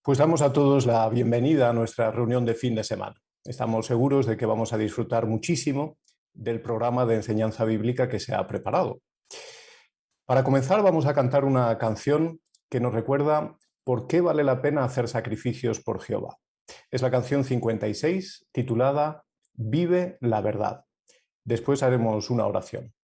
Pues damos a todos la bienvenida a nuestra reunión de fin de semana. Estamos seguros de que vamos a disfrutar muchísimo del programa de enseñanza bíblica que se ha preparado. Para comenzar, vamos a cantar una canción que nos recuerda por qué vale la pena hacer sacrificios por Jehová. Es la canción 56, titulada Vive la verdad. Después haremos una oración.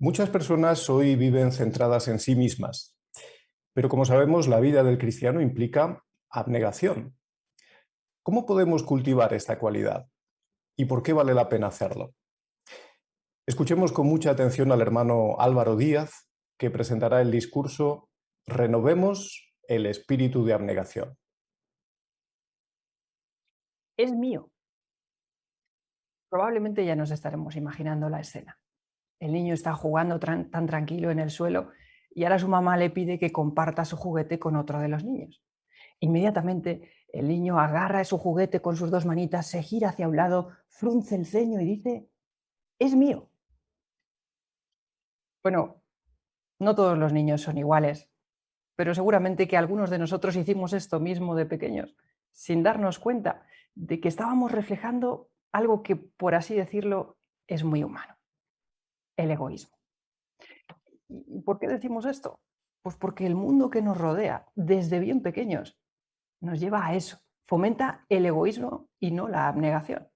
Muchas personas hoy viven centradas en sí mismas, pero como sabemos, la vida del cristiano implica abnegación. ¿Cómo podemos cultivar esta cualidad? ¿Y por qué vale la pena hacerlo? Escuchemos con mucha atención al hermano Álvaro Díaz, que presentará el discurso Renovemos el espíritu de abnegación. Es mío. Probablemente ya nos estaremos imaginando la escena. El niño está jugando tan tranquilo en el suelo y ahora su mamá le pide que comparta su juguete con otro de los niños. Inmediatamente el niño agarra su juguete con sus dos manitas, se gira hacia un lado, frunce el ceño y dice: «Es mío». Bueno, no todos los niños son iguales, pero seguramente que algunos de nosotros hicimos esto mismo de pequeños, sin darnos cuenta de que estábamos reflejando algo que, por así decirlo, es muy humano: el egoísmo. ¿Y por qué decimos esto? Pues porque el mundo que nos rodea, desde bien pequeños, nos lleva a eso, fomenta el egoísmo y no la abnegación.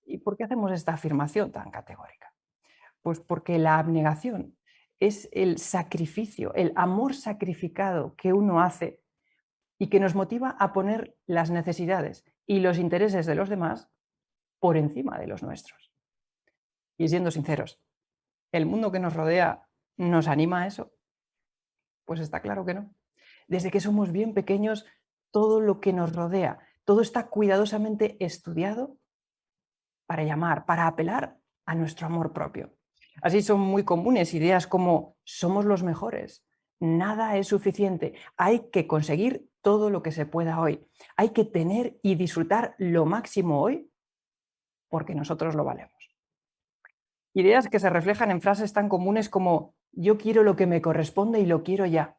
¿Y por qué hacemos esta afirmación tan categórica? Pues porque la abnegación es el sacrificio, el amor sacrificado que uno hace y que nos motiva a poner las necesidades y los intereses de los demás por encima de los nuestros. Y siendo sinceros, ¿el mundo que nos rodea nos anima a eso? Pues está claro que no. Desde que somos bien pequeños, todo lo que nos rodea, todo está cuidadosamente estudiado para llamar, para apelar a nuestro amor propio. Así son muy comunes ideas como somos los mejores, nada es suficiente, hay que conseguir todo lo que se pueda hoy, hay que tener y disfrutar lo máximo hoy porque nosotros lo valemos. Ideas que se reflejan en frases tan comunes como yo quiero lo que me corresponde y lo quiero ya.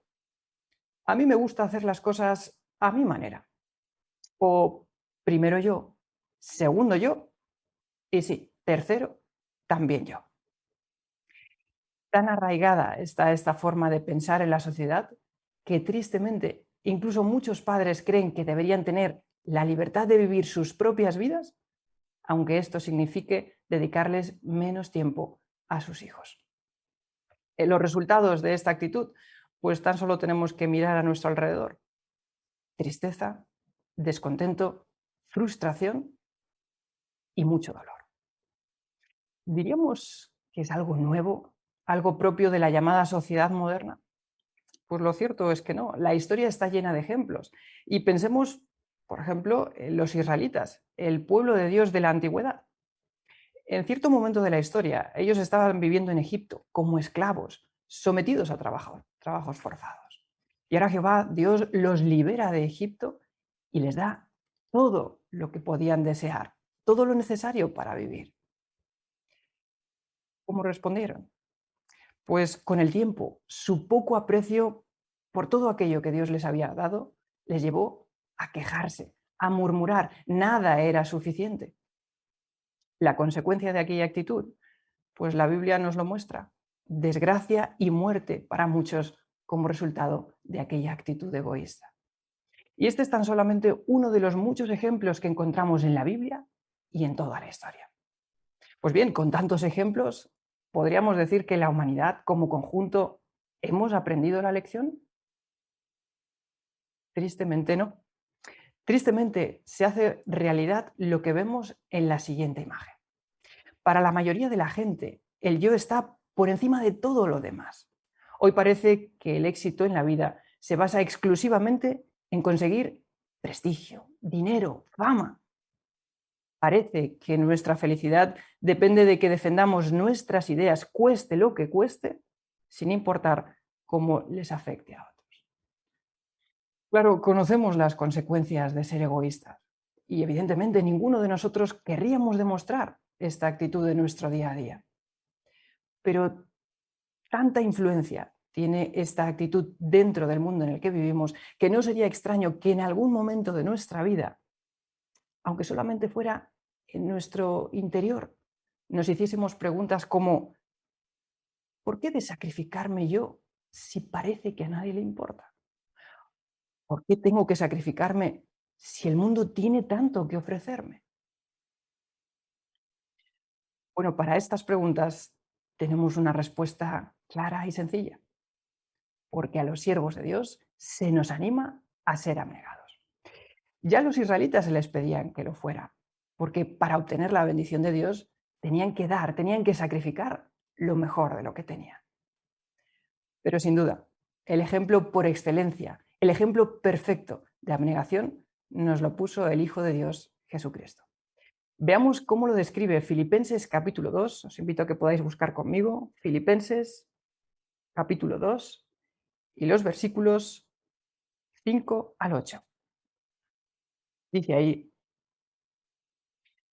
A mí me gusta hacer las cosas a mi manera. O primero yo, segundo yo y sí, tercero, también yo. Tan arraigada está esta forma de pensar en la sociedad que tristemente incluso muchos padres creen que deberían tener la libertad de vivir sus propias vidas, aunque esto signifique dedicarles menos tiempo a sus hijos. Los resultados de esta actitud, pues tan solo tenemos que mirar a nuestro alrededor. Tristeza, descontento, frustración y mucho dolor. ¿Diríamos que es algo nuevo, algo propio de la llamada sociedad moderna? Pues lo cierto es que no. La historia está llena de ejemplos. Y pensemos, por ejemplo, en los israelitas, el pueblo de Dios de la antigüedad. En cierto momento de la historia, ellos estaban viviendo en Egipto como esclavos, sometidos a trabajos forzados. Y ahora Jehová, Dios, los libera de Egipto y les da todo lo que podían desear, todo lo necesario para vivir. ¿Cómo respondieron? Pues con el tiempo, su poco aprecio por todo aquello que Dios les había dado les llevó a quejarse, a murmurar. Nada era suficiente. La consecuencia de aquella actitud, pues la Biblia nos lo muestra. Desgracia y muerte para muchos como resultado de aquella actitud egoísta. Y este es tan solamente uno de los muchos ejemplos que encontramos en la Biblia y en toda la historia. Pues bien, con tantos ejemplos, ¿podríamos decir que la humanidad como conjunto hemos aprendido la lección? Tristemente no. Tristemente se hace realidad lo que vemos en la siguiente imagen. Para la mayoría de la gente, el yo está por encima de todo lo demás. Hoy parece que el éxito en la vida se basa exclusivamente en conseguir prestigio, dinero, fama. Parece que nuestra felicidad depende de que defendamos nuestras ideas, cueste lo que cueste, sin importar cómo les afecte a otros. Claro, conocemos las consecuencias de ser egoístas y evidentemente ninguno de nosotros querríamos demostrar esta actitud en nuestro día a día. Pero tanta influencia tiene esta actitud dentro del mundo en el que vivimos que no sería extraño que en algún momento de nuestra vida, aunque solamente fuera en nuestro interior, nos hiciésemos preguntas como ¿por qué de sacrificarme yo si parece que a nadie le importa? ¿Por qué tengo que sacrificarme si el mundo tiene tanto que ofrecerme? Bueno, para estas preguntas tenemos una respuesta clara y sencilla, porque a los siervos de Dios se nos anima a ser abnegados. Ya a los israelitas se les pedían que lo fuera, porque para obtener la bendición de Dios tenían que dar, tenían que sacrificar lo mejor de lo que tenían. Pero sin duda, el ejemplo por excelencia, el ejemplo perfecto de abnegación nos lo puso el Hijo de Dios, Jesucristo. Veamos cómo lo describe Filipenses capítulo 2. Os invito a que podáis buscar conmigo Filipenses capítulo 2 y los versículos 5 al 8. Dice ahí,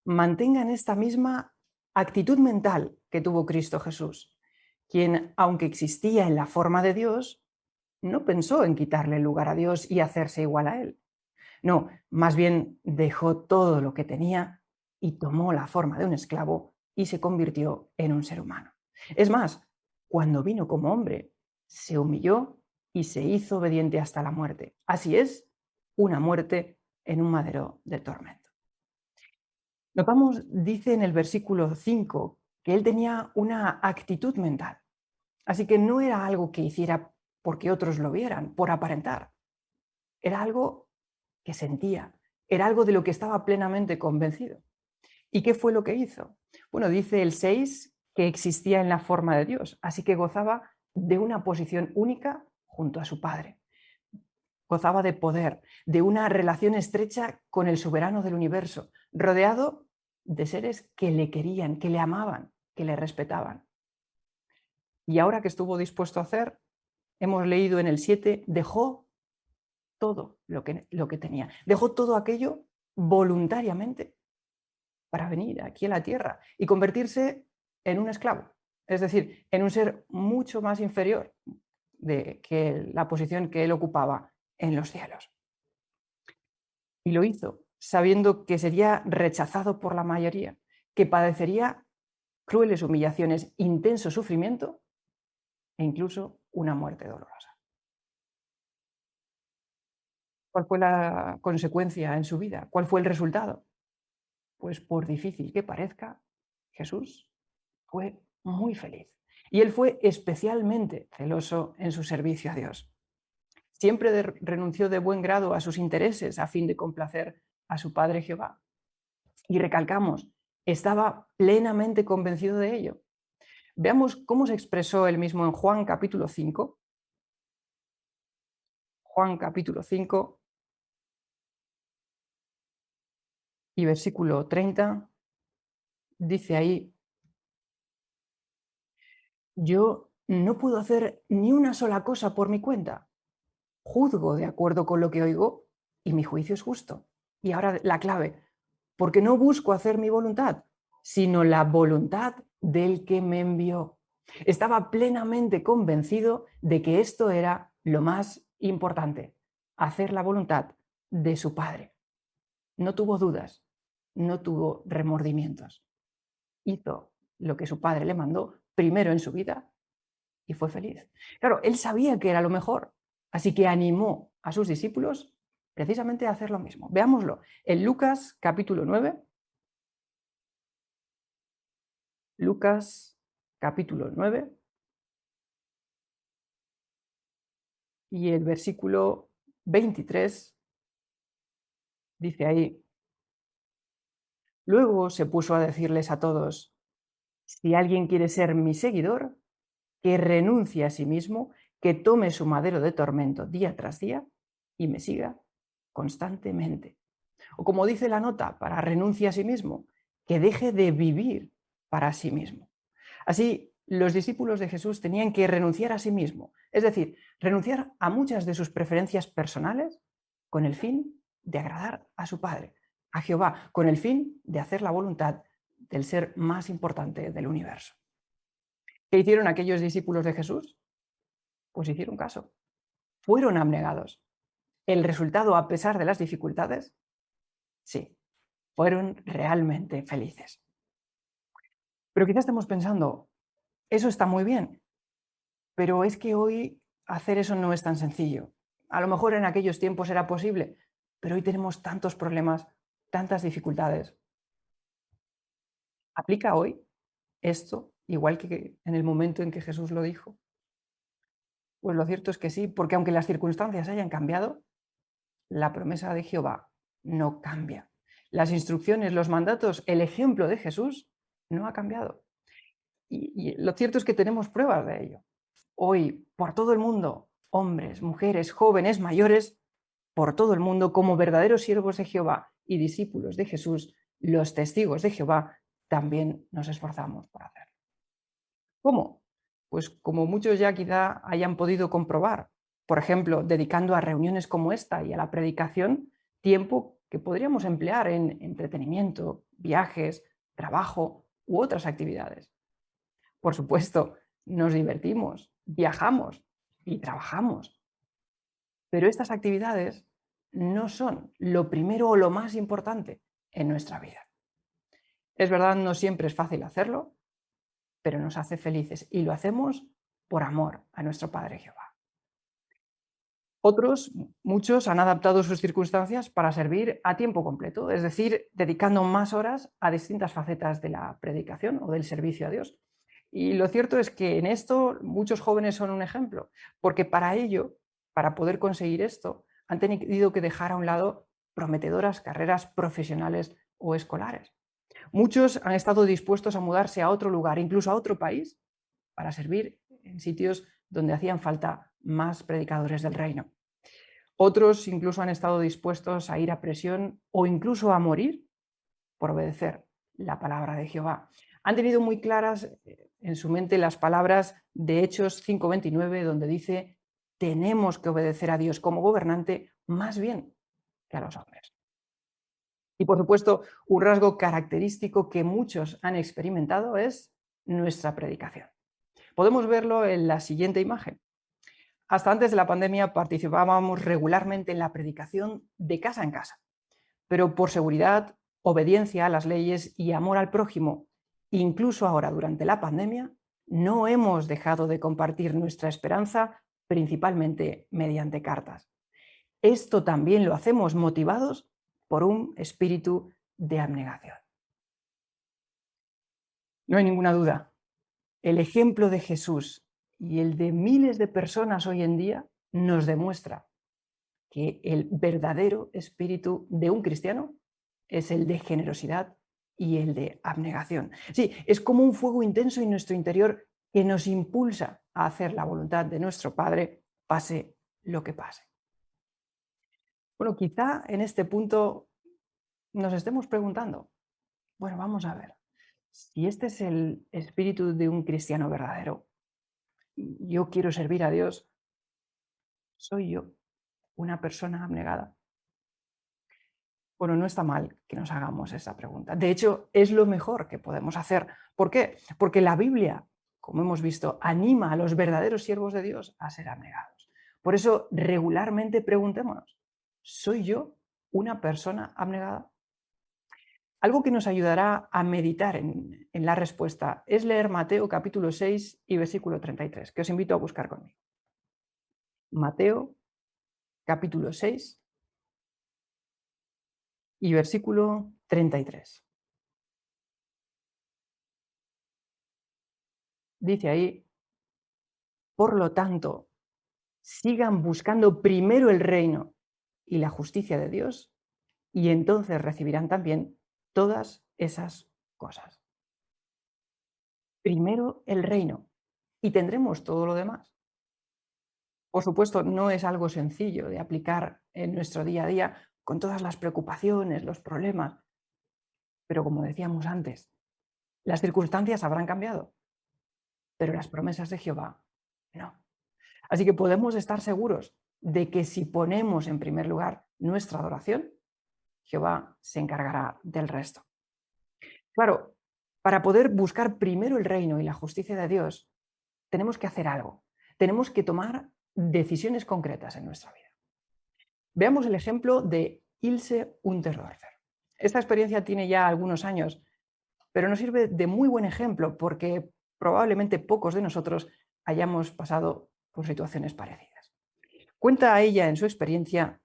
mantengan esta misma actitud mental que tuvo Cristo Jesús, quien, aunque existía en la forma de Dios, no pensó en quitarle el lugar a Dios y hacerse igual a él. No, más bien dejó todo lo que tenía y tomó la forma de un esclavo y se convirtió en un ser humano. Es más, cuando vino como hombre, se humilló y se hizo obediente hasta la muerte. Así es, una muerte en un madero de tormento. Notamos, dice en el versículo 5, que él tenía una actitud mental. Así que no era algo que hiciera porque otros lo vieran, por aparentar. Era algo que sentía, era algo de lo que estaba plenamente convencido. ¿Y qué fue lo que hizo? Bueno, dice el 6 que existía en la forma de Dios, así que gozaba de una posición única junto a su Padre. Gozaba de poder, de una relación estrecha con el soberano del universo, rodeado de seres que le querían, que le amaban, que le respetaban. Y ahora que estuvo dispuesto a hacer, hemos leído en el 7, dejó todo lo que tenía, dejó todo aquello voluntariamente para venir aquí a la tierra y convertirse en un esclavo, es decir, en un ser mucho más inferior que la posición que él ocupaba en los cielos. Y lo hizo sabiendo que sería rechazado por la mayoría, que padecería crueles humillaciones, intenso sufrimiento e incluso una muerte dolorosa. ¿Cuál fue la consecuencia en su vida? ¿Cuál fue el resultado? Pues por difícil que parezca, Jesús fue muy feliz. Y él fue especialmente celoso en su servicio a Dios. Siempre renunció de buen grado a sus intereses a fin de complacer a su Padre Jehová. Y recalcamos, estaba plenamente convencido de ello. Veamos cómo se expresó él mismo en Juan capítulo 5. Juan capítulo 5 y versículo 30, dice ahí: yo no puedo hacer ni una sola cosa por mi cuenta. Juzgo de acuerdo con lo que oigo y mi juicio es justo. Y ahora la clave, porque no busco hacer mi voluntad, sino la voluntad del que me envió. Estaba plenamente convencido de que esto era lo más importante, hacer la voluntad de su Padre. No tuvo dudas, no tuvo remordimientos. Hizo lo que su Padre le mandó primero en su vida y fue feliz. Claro, él sabía que era lo mejor, así que animó a sus discípulos precisamente a hacer lo mismo. Veámoslo en Lucas capítulo 9. Lucas capítulo 9 y el versículo 23 dice ahí: luego se puso a decirles a todos, si alguien quiere ser mi seguidor, que renuncie a sí mismo, que tome su madero de tormento día tras día y me siga constantemente. O como dice la nota para renuncia a sí mismo, que deje de vivir para sí mismo. Así, los discípulos de Jesús tenían que renunciar a sí mismo, es decir, renunciar a muchas de sus preferencias personales con el fin de agradar a su Padre, a Jehová, con el fin de hacer la voluntad del ser más importante del universo. ¿Qué hicieron aquellos discípulos de Jesús? Pues hicieron caso. Fueron abnegados. ¿El resultado, a pesar de las dificultades? Sí, fueron realmente felices. Pero quizás estemos pensando, eso está muy bien, pero es que hoy hacer eso no es tan sencillo. A lo mejor en aquellos tiempos era posible, pero hoy tenemos tantos problemas, tantas dificultades. ¿Aplica hoy esto igual que en el momento en que Jesús lo dijo? Pues lo cierto es que sí, porque aunque las circunstancias hayan cambiado, la promesa de Jehová no cambia. Las instrucciones, los mandatos, el ejemplo de Jesús no ha cambiado. Y lo cierto es que tenemos pruebas de ello. Hoy, por todo el mundo, hombres, mujeres, jóvenes, mayores, por todo el mundo, como verdaderos siervos de Jehová y discípulos de Jesús, los testigos de Jehová, también nos esforzamos por hacerlo. ¿Cómo? Pues como muchos ya quizá hayan podido comprobar, por ejemplo, dedicando a reuniones como esta y a la predicación tiempo que podríamos emplear en entretenimiento, viajes, trabajo u otras actividades. Por supuesto, nos divertimos, viajamos y trabajamos, pero estas actividades no son lo primero o lo más importante en nuestra vida. Es verdad, no siempre es fácil hacerlo, pero nos hace felices y lo hacemos por amor a nuestro Padre Jehová. Otros, muchos, han adaptado sus circunstancias para servir a tiempo completo, es decir, dedicando más horas a distintas facetas de la predicación o del servicio a Dios. Y lo cierto es que en esto muchos jóvenes son un ejemplo, porque para ello, para poder conseguir esto, han tenido que dejar a un lado prometedoras carreras profesionales o escolares. Muchos han estado dispuestos a mudarse a otro lugar, incluso a otro país, para servir en sitios donde hacían falta más predicadores del reino. Otros incluso han estado dispuestos a ir a prisión o incluso a morir por obedecer la palabra de Jehová. Han tenido muy claras en su mente las palabras de Hechos 5:29, donde dice: tenemos que obedecer a Dios como gobernante más bien que a los hombres. Y por supuesto, un rasgo característico que muchos han experimentado es nuestra predicación. Podemos verlo en la siguiente imagen. Hasta antes de la pandemia participábamos regularmente en la predicación de casa en casa, pero por seguridad, obediencia a las leyes y amor al prójimo, incluso ahora durante la pandemia, no hemos dejado de compartir nuestra esperanza principalmente mediante cartas. Esto también lo hacemos motivados por un espíritu de abnegación. No hay ninguna duda, el ejemplo de Jesús y el de miles de personas hoy en día nos demuestra que el verdadero espíritu de un cristiano es el de generosidad y el de abnegación. Sí, es como un fuego intenso en nuestro interior que nos impulsa a hacer la voluntad de nuestro Padre, pase lo que pase. Bueno, quizá en este punto nos estemos preguntando, bueno, vamos a ver, si este es el espíritu de un cristiano verdadero, yo quiero servir a Dios, ¿soy yo una persona abnegada? Bueno, no está mal que nos hagamos esa pregunta. De hecho, es lo mejor que podemos hacer. ¿Por qué? Porque la Biblia, como hemos visto, anima a los verdaderos siervos de Dios a ser abnegados. Por eso, regularmente preguntémonos, ¿soy yo una persona abnegada? Algo que nos ayudará a meditar en la respuesta es leer Mateo capítulo 6 y versículo 33, que os invito a buscar conmigo. Mateo capítulo 6 y versículo 33. Dice ahí: por lo tanto, sigan buscando primero el reino y la justicia de Dios, y entonces recibirán también todas esas cosas. Primero el reino, y tendremos todo lo demás. Por supuesto, no es algo sencillo de aplicar en nuestro día a día con todas las preocupaciones, los problemas, pero como decíamos antes, las circunstancias habrán cambiado, pero las promesas de Jehová no. Así que podemos estar seguros de que si ponemos en primer lugar nuestra adoración, Jehová se encargará del resto. Claro, para poder buscar primero el reino y la justicia de Dios, tenemos que hacer algo. Tenemos que tomar decisiones concretas en nuestra vida. Veamos el ejemplo de Ilse Unterdorfer. Esta experiencia tiene ya algunos años, pero nos sirve de muy buen ejemplo porque probablemente pocos de nosotros hayamos pasado por situaciones parecidas. Cuenta a ella en su experiencia: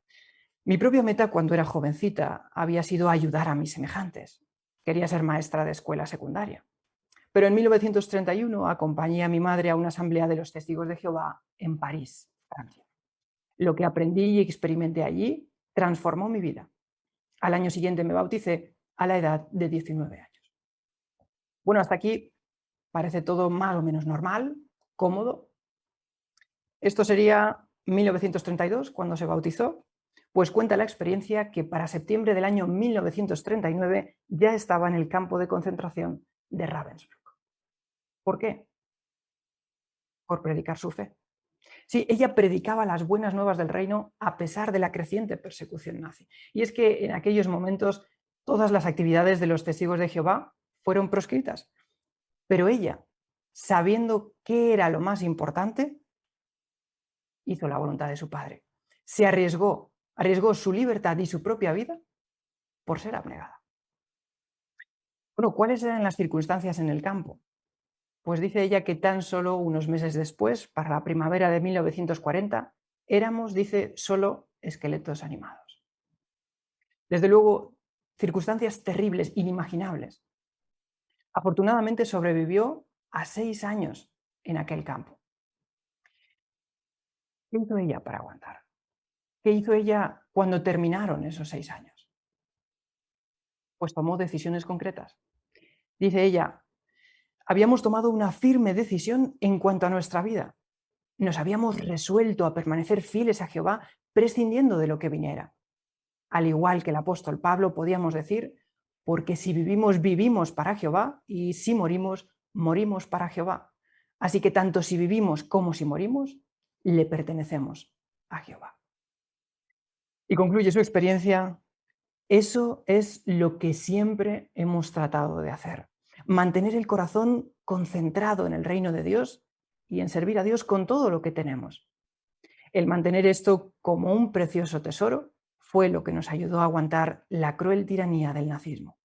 mi propia meta cuando era jovencita había sido ayudar a mis semejantes. Quería ser maestra de escuela secundaria. Pero en 1931 acompañé a mi madre a una asamblea de los Testigos de Jehová en París, Francia. Lo que aprendí y experimenté allí transformó mi vida. Al año siguiente me bauticé a la edad de 19 años. Bueno, hasta aquí parece todo más o menos normal, cómodo. Esto sería 1932, cuando se bautizó, pues cuenta la experiencia que para septiembre del año 1939 ya estaba en el campo de concentración de Ravensbrück. ¿Por qué? Por predicar su fe. Sí, ella predicaba las buenas nuevas del reino a pesar de la creciente persecución nazi. Y es que en aquellos momentos todas las actividades de los testigos de Jehová fueron proscritas. Pero ella, sabiendo qué era lo más importante, hizo la voluntad de su padre. Se arriesgó su libertad y su propia vida por ser abnegada. Bueno, ¿cuáles eran las circunstancias en el campo? Pues dice ella que tan solo unos meses después, para la primavera de 1940, éramos, dice, solo esqueletos animados. Desde luego, circunstancias terribles, inimaginables. Afortunadamente sobrevivió a 6 años en aquel campo. ¿Qué hizo ella para aguantar? ¿Qué hizo ella cuando terminaron esos 6 años? Pues tomó decisiones concretas. Dice ella, habíamos tomado una firme decisión en cuanto a nuestra vida. Nos habíamos resuelto a permanecer fieles a Jehová, prescindiendo de lo que viniera. Al igual que el apóstol Pablo, podíamos decir, porque si vivimos, vivimos para Jehová, y si morimos, morimos para Jehová. Así que tanto si vivimos como si morimos, le pertenecemos a Jehová. Y concluye su experiencia, eso es lo que siempre hemos tratado de hacer, mantener el corazón concentrado en el reino de Dios y en servir a Dios con todo lo que tenemos. El mantener esto como un precioso tesoro fue lo que nos ayudó a aguantar la cruel tiranía del nazismo.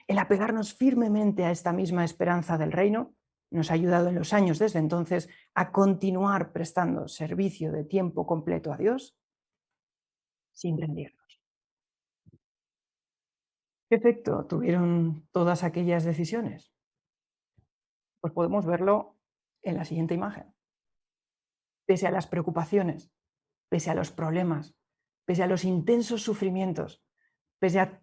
El apegarnos firmemente a esta misma esperanza del reino nos ha ayudado en los años desde entonces a continuar prestando servicio de tiempo completo a Dios sin rendirnos. ¿Qué efecto tuvieron todas aquellas decisiones? Pues podemos verlo en la siguiente imagen. Pese a las preocupaciones, pese a los problemas, pese a los intensos sufrimientos, pese a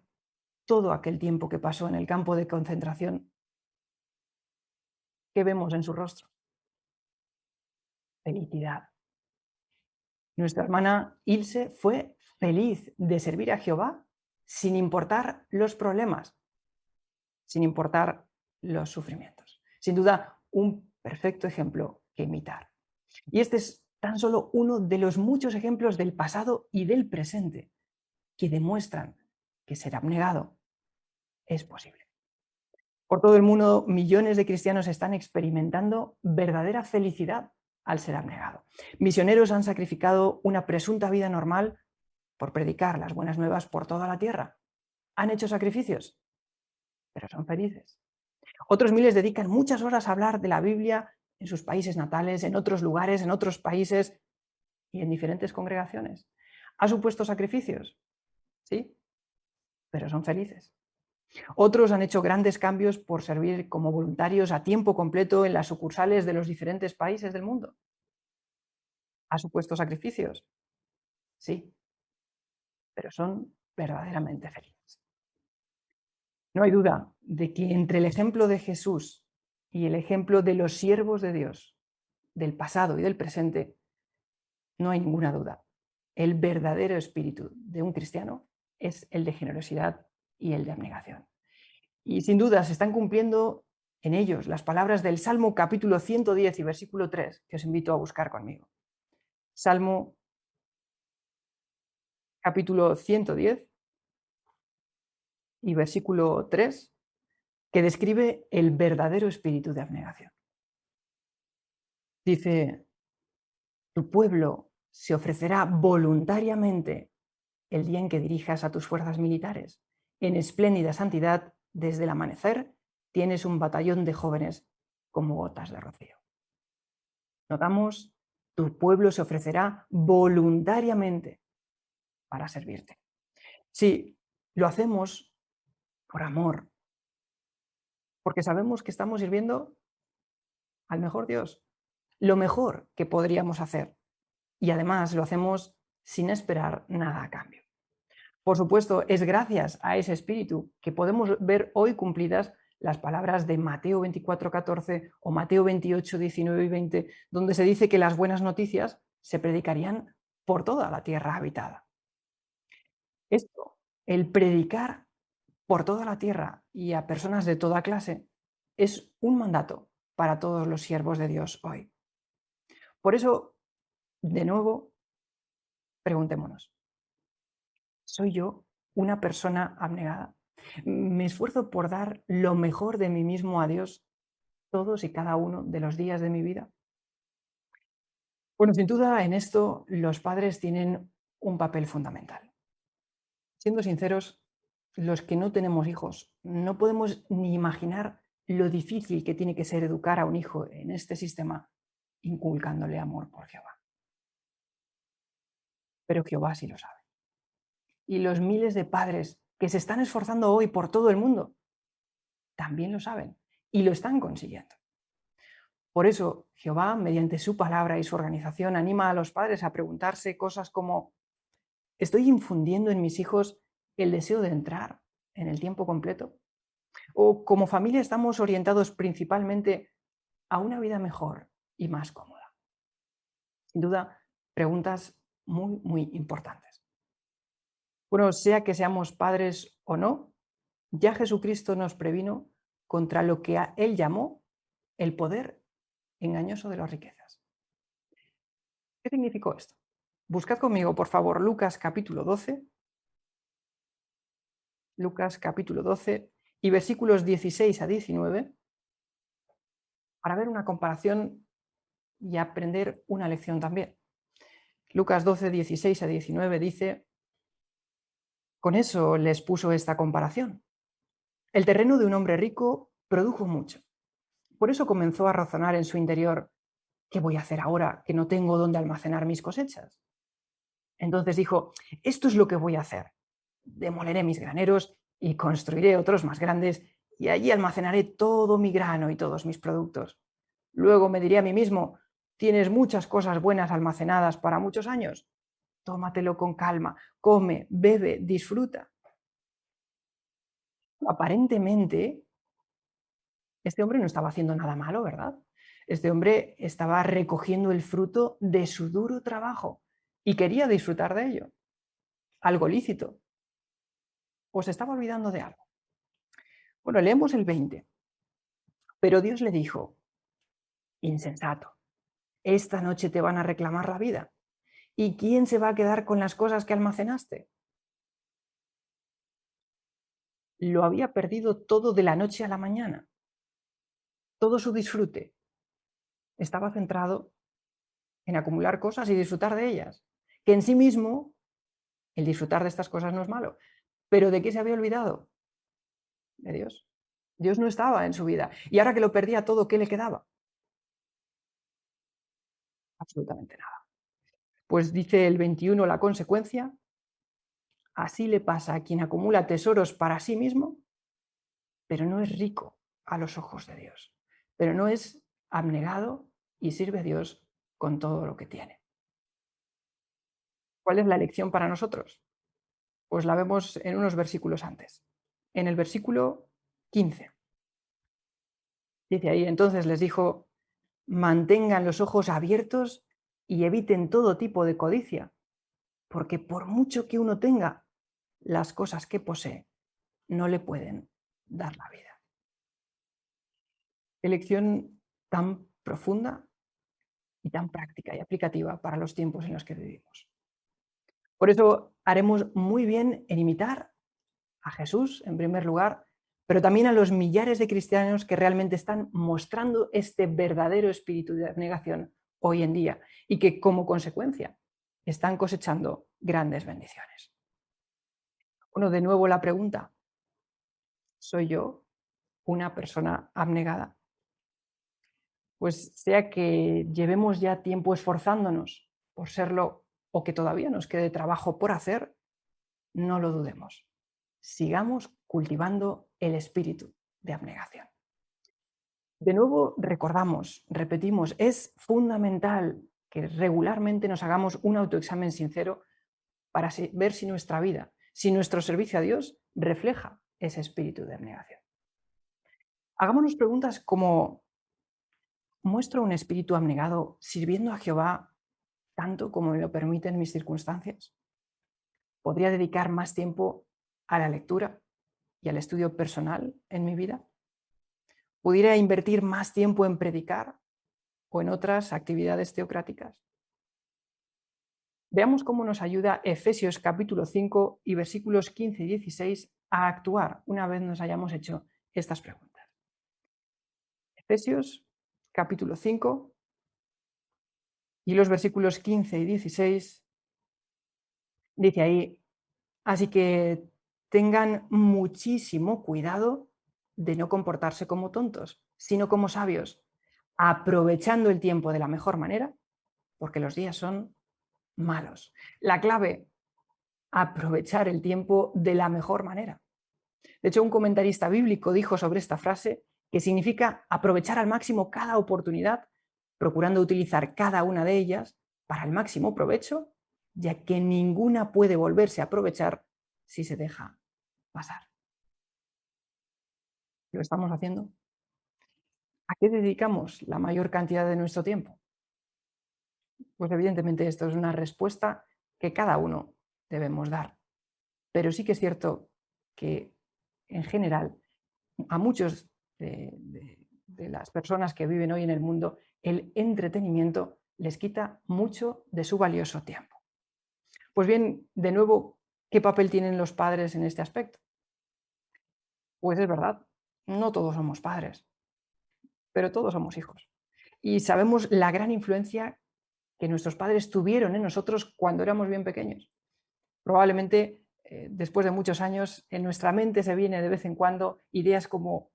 todo aquel tiempo que pasó en el campo de concentración, ¿qué vemos en su rostro? Felicidad. Nuestra hermana Ilse fue feliz de servir a Jehová sin importar los problemas, sin importar los sufrimientos. Sin duda, un perfecto ejemplo que imitar. Y este es tan solo uno de los muchos ejemplos del pasado y del presente que demuestran que ser abnegado es posible. Por todo el mundo, millones de cristianos están experimentando verdadera felicidad al ser abnegado. Misioneros han sacrificado una presunta vida normal por predicar las buenas nuevas por toda la tierra. Han hecho sacrificios, pero son felices. Otros miles dedican muchas horas a hablar de la Biblia en sus países natales, en otros lugares, en otros países y en diferentes congregaciones. ¿Ha supuesto sacrificios? Sí, pero son felices. Otros han hecho grandes cambios por servir como voluntarios a tiempo completo en las sucursales de los diferentes países del mundo. ¿Ha supuesto sacrificios? Sí, pero son verdaderamente felices. No hay duda de que entre el ejemplo de Jesús y el ejemplo de los siervos de Dios, del pasado y del presente, no hay ninguna duda. El verdadero espíritu de un cristiano es el de generosidad y el de abnegación. Y sin duda se están cumpliendo en ellos las palabras del Salmo capítulo 110 y versículo 3, que os invito a buscar conmigo. Salmo capítulo 110 y versículo 3, que describe el verdadero espíritu de abnegación. Dice, tu pueblo se ofrecerá voluntariamente el día en que dirijas a tus fuerzas militares. En espléndida santidad, desde el amanecer, tienes un batallón de jóvenes como gotas de rocío. Notamos, tu pueblo se ofrecerá voluntariamente para servirte. Sí, lo hacemos por amor, porque sabemos que estamos sirviendo al mejor Dios, lo mejor que podríamos hacer. Y además lo hacemos sin esperar nada a cambio. Por supuesto, es gracias a ese espíritu que podemos ver hoy cumplidas las palabras de Mateo 24:14 o Mateo 28:19 y 20, donde se dice que las buenas noticias se predicarían por toda la tierra habitada. Esto, el predicar por toda la tierra y a personas de toda clase, es un mandato para todos los siervos de Dios hoy. Por eso, de nuevo, preguntémonos, ¿soy yo una persona abnegada? ¿Me esfuerzo por dar lo mejor de mí mismo a Dios todos y cada uno de los días de mi vida? Bueno, sin duda en esto los padres tienen un papel fundamental. Siendo sinceros, los que no tenemos hijos no podemos ni imaginar lo difícil que tiene que ser educar a un hijo en este sistema inculcándole amor por Jehová. Pero Jehová sí lo sabe. Y los miles de padres que se están esforzando hoy por todo el mundo también lo saben y lo están consiguiendo. Por eso, Jehová, mediante su palabra y su organización, anima a los padres a preguntarse cosas como, ¿estoy infundiendo en mis hijos el deseo de entrar en el tiempo completo? ¿O como familia estamos orientados principalmente a una vida mejor y más cómoda? Sin duda, preguntas muy, muy importantes. Bueno, sea que seamos padres o no, ya Jesucristo nos previno contra lo que Él llamó el poder engañoso de las riquezas. ¿Qué significó esto? Buscad conmigo, por favor, Lucas capítulo 12. Lucas capítulo 12 y versículos 16 a 19 para ver una comparación y aprender una lección también. Lucas 12, 16 a 19 dice: con eso les puso esta comparación. El terreno de un hombre rico produjo mucho. Por eso comenzó a razonar en su interior: ¿qué voy a hacer ahora que no tengo dónde almacenar mis cosechas? Entonces dijo: esto es lo que voy a hacer. Demoleré mis graneros y construiré otros más grandes, y allí almacenaré todo mi grano y todos mis productos. Luego me diré a mí mismo: tienes muchas cosas buenas almacenadas para muchos años. Tómatelo con calma, come, bebe, disfruta. Aparentemente, este hombre no estaba haciendo nada malo, ¿verdad? Este hombre estaba recogiendo el fruto de su duro trabajo y quería disfrutar de ello. Algo lícito. ¿O se estaba olvidando de algo? Bueno, leemos el 20. Pero Dios le dijo: insensato, esta noche te van a reclamar la vida. ¿Y quién se va a quedar con las cosas que almacenaste? Lo había perdido todo de la noche a la mañana. Todo su disfrute estaba centrado en acumular cosas y disfrutar de ellas. Que en sí mismo, el disfrutar de estas cosas no es malo. ¿Pero de qué se había olvidado? De Dios. Dios no estaba en su vida. Y ahora que lo perdía todo, ¿qué le quedaba? Absolutamente nada. Pues dice el 21 la consecuencia: así le pasa a quien acumula tesoros para sí mismo, pero no es rico a los ojos de Dios. Pero no es abnegado y sirve a Dios con todo lo que tiene. ¿Cuál es la lección para nosotros? Pues la vemos en unos versículos antes. En el versículo 15. Dice ahí: entonces les dijo: mantengan los ojos abiertos y eviten todo tipo de codicia, porque por mucho que uno tenga, las cosas que posee no le pueden dar la vida. Qué lección tan profunda y tan práctica y aplicativa para los tiempos en los que vivimos. Por eso haremos muy bien en imitar a Jesús, en primer lugar, pero también a los millares de cristianos que realmente están mostrando este verdadero espíritu de abnegación hoy en día y que, como consecuencia, están cosechando grandes bendiciones. Bueno, de nuevo la pregunta: ¿soy yo una persona abnegada? Pues sea que llevemos ya tiempo esforzándonos por serlo o que todavía nos quede trabajo por hacer, no lo dudemos. Sigamos cultivando el espíritu de abnegación. De nuevo, recordamos, repetimos, es fundamental que regularmente nos hagamos un autoexamen sincero para ver si nuestra vida, si nuestro servicio a Dios refleja ese espíritu de abnegación. Hagámonos preguntas como: ¿muestro un espíritu abnegado sirviendo a Jehová tanto como me lo permiten mis circunstancias? ¿Podría dedicar más tiempo a la lectura y al estudio personal en mi vida? ¿Pudiera invertir más tiempo en predicar o en otras actividades teocráticas? Veamos cómo nos ayuda Efesios capítulo 5 y versículos 15 y 16 a actuar una vez nos hayamos hecho estas preguntas. Efesios capítulo 5 y los versículos 15 y 16 dice ahí: así que tengan muchísimo cuidado de no comportarse como tontos, sino como sabios, aprovechando el tiempo de la mejor manera, porque los días son malos. La clave: aprovechar el tiempo de la mejor manera. De hecho, un comentarista bíblico dijo sobre esta frase que significa aprovechar al máximo cada oportunidad, procurando utilizar cada una de ellas para el máximo provecho, ya que ninguna puede volverse a aprovechar si se deja pasar. ¿Lo estamos haciendo? ¿A qué dedicamos la mayor cantidad de nuestro tiempo? Pues evidentemente esto es una respuesta que cada uno debemos dar. Pero sí que es cierto que en general a muchos de las personas que viven hoy en el mundo, el entretenimiento les quita mucho de su valioso tiempo. Pues bien, de nuevo, ¿qué papel tienen los padres en este aspecto? Pues es verdad, no todos somos padres, pero todos somos hijos. Y sabemos la gran influencia que nuestros padres tuvieron en nosotros cuando éramos bien pequeños. Probablemente después de muchos años en nuestra mente se viene de vez en cuando ideas como,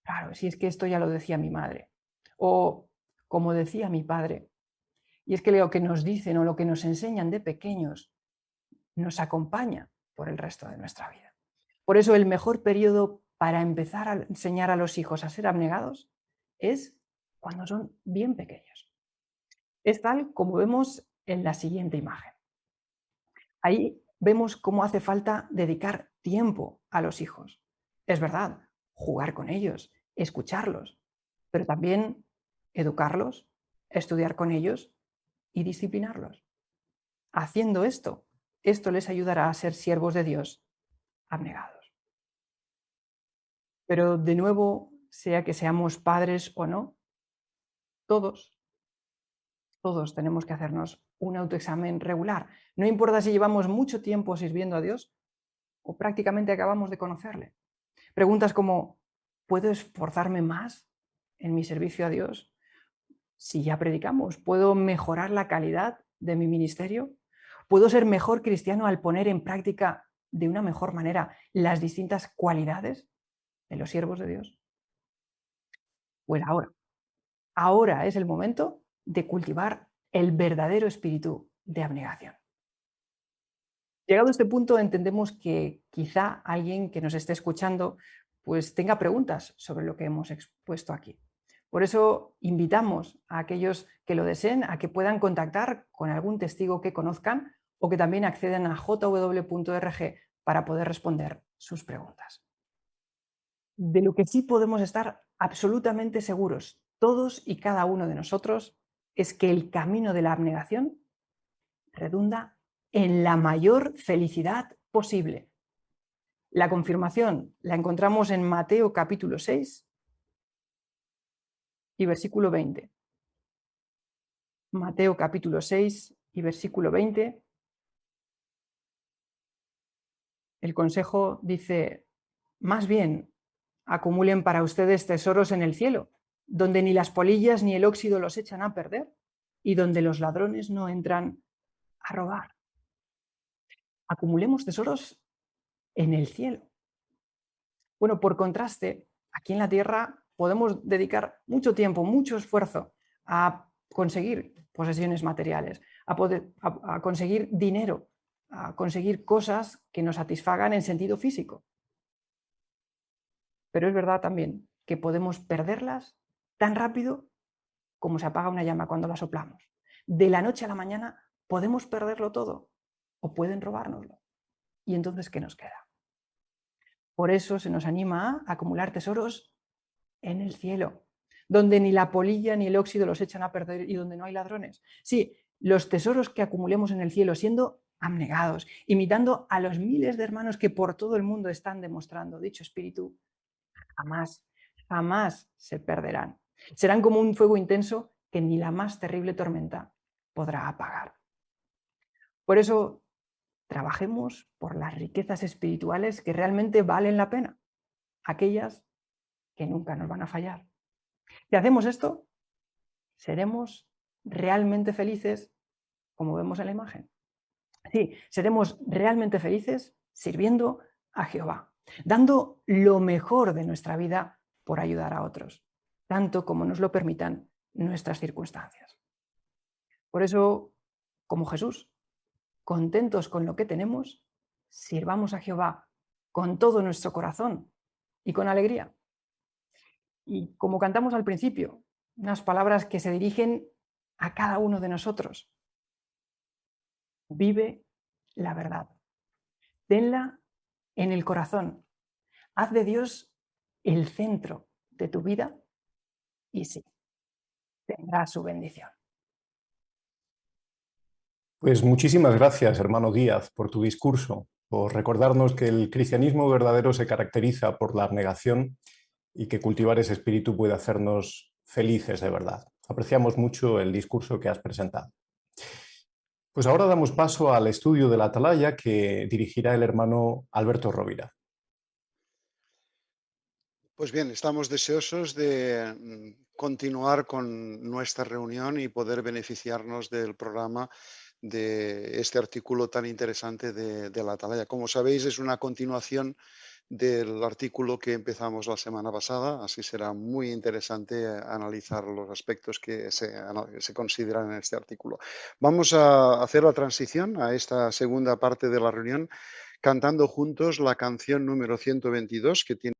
claro, si es que esto ya lo decía mi madre, o como decía mi padre. Y es que lo que nos dicen o lo que nos enseñan de pequeños nos acompaña por el resto de nuestra vida. Por eso el mejor periodo para empezar a enseñar a los hijos a ser abnegados es cuando son bien pequeños. Es tal como vemos en la siguiente imagen. Ahí vemos cómo hace falta dedicar tiempo a los hijos. Es verdad, jugar con ellos, escucharlos, pero también educarlos, estudiar con ellos y disciplinarlos. Haciendo esto les ayudará a ser siervos de Dios abnegados. Pero de nuevo, sea que seamos padres o no, todos, todos tenemos que hacernos un autoexamen regular. No importa si llevamos mucho tiempo sirviendo a Dios o prácticamente acabamos de conocerle. Preguntas como, ¿puedo esforzarme más en mi servicio a Dios? Si ya predicamos, ¿puedo mejorar la calidad de mi ministerio? ¿Puedo ser mejor cristiano al poner en práctica de una mejor manera las distintas cualidades de los siervos de Dios? Pues ahora es el momento de cultivar el verdadero espíritu de abnegación. Llegado a este punto, entendemos que quizá alguien que nos esté escuchando pues tenga preguntas sobre lo que hemos expuesto aquí. Por eso invitamos a aquellos que lo deseen a que puedan contactar con algún testigo que conozcan o que también accedan a jw.org para poder responder sus preguntas. De lo que sí podemos estar absolutamente seguros, todos y cada uno de nosotros, es que el camino de la abnegación redunda en la mayor felicidad posible. La confirmación la encontramos en Mateo capítulo 6 y versículo 20. Mateo capítulo 6 y versículo 20. El consejo dice, más bien, acumulen para ustedes tesoros en el cielo, donde ni las polillas ni el óxido los echan a perder y donde los ladrones no entran a robar. Acumulemos tesoros en el cielo. Bueno, por contraste, aquí en la Tierra podemos dedicar mucho tiempo, mucho esfuerzo a conseguir posesiones materiales, a conseguir dinero, a conseguir cosas que nos satisfagan en sentido físico. Pero es verdad también que podemos perderlas tan rápido como se apaga una llama cuando la soplamos. De la noche a la mañana podemos perderlo todo o pueden robárnoslo. ¿Y entonces qué nos queda? Por eso se nos anima a acumular tesoros en el cielo, donde ni la polilla ni el óxido los echan a perder y donde no hay ladrones. Sí, los tesoros que acumulemos en el cielo siendo abnegados, imitando a los miles de hermanos que por todo el mundo están demostrando dicho espíritu, jamás, jamás se perderán. Serán como un fuego intenso que ni la más terrible tormenta podrá apagar. Por eso, trabajemos por las riquezas espirituales que realmente valen la pena, aquellas que nunca nos van a fallar. Si hacemos esto, seremos realmente felices, como vemos en la imagen. Sí, seremos realmente felices sirviendo a Jehová, dando lo mejor de nuestra vida por ayudar a otros, tanto como nos lo permitan nuestras circunstancias. Por eso, como Jesús, contentos con lo que tenemos, sirvamos a Jehová con todo nuestro corazón y con alegría. Y como cantamos al principio, unas palabras que se dirigen a cada uno de nosotros. Vive la verdad. Tenla en el corazón. Haz de Dios el centro de tu vida y sí, tendrá su bendición. Pues muchísimas gracias, hermano Díaz, por tu discurso, por recordarnos que el cristianismo verdadero se caracteriza por la abnegación y que cultivar ese espíritu puede hacernos felices de verdad. Apreciamos mucho el discurso que has presentado. Pues ahora damos paso al estudio de la Atalaya que dirigirá el hermano Alberto Rovira. Pues bien, estamos deseosos de continuar con nuestra reunión y poder beneficiarnos del programa de este artículo tan interesante de la Atalaya. Como sabéis, es una continuación del artículo que empezamos la semana pasada, así será muy interesante analizar los aspectos que se consideran en este artículo. Vamos a hacer la transición a esta segunda parte de la reunión cantando juntos la canción número 122 que tiene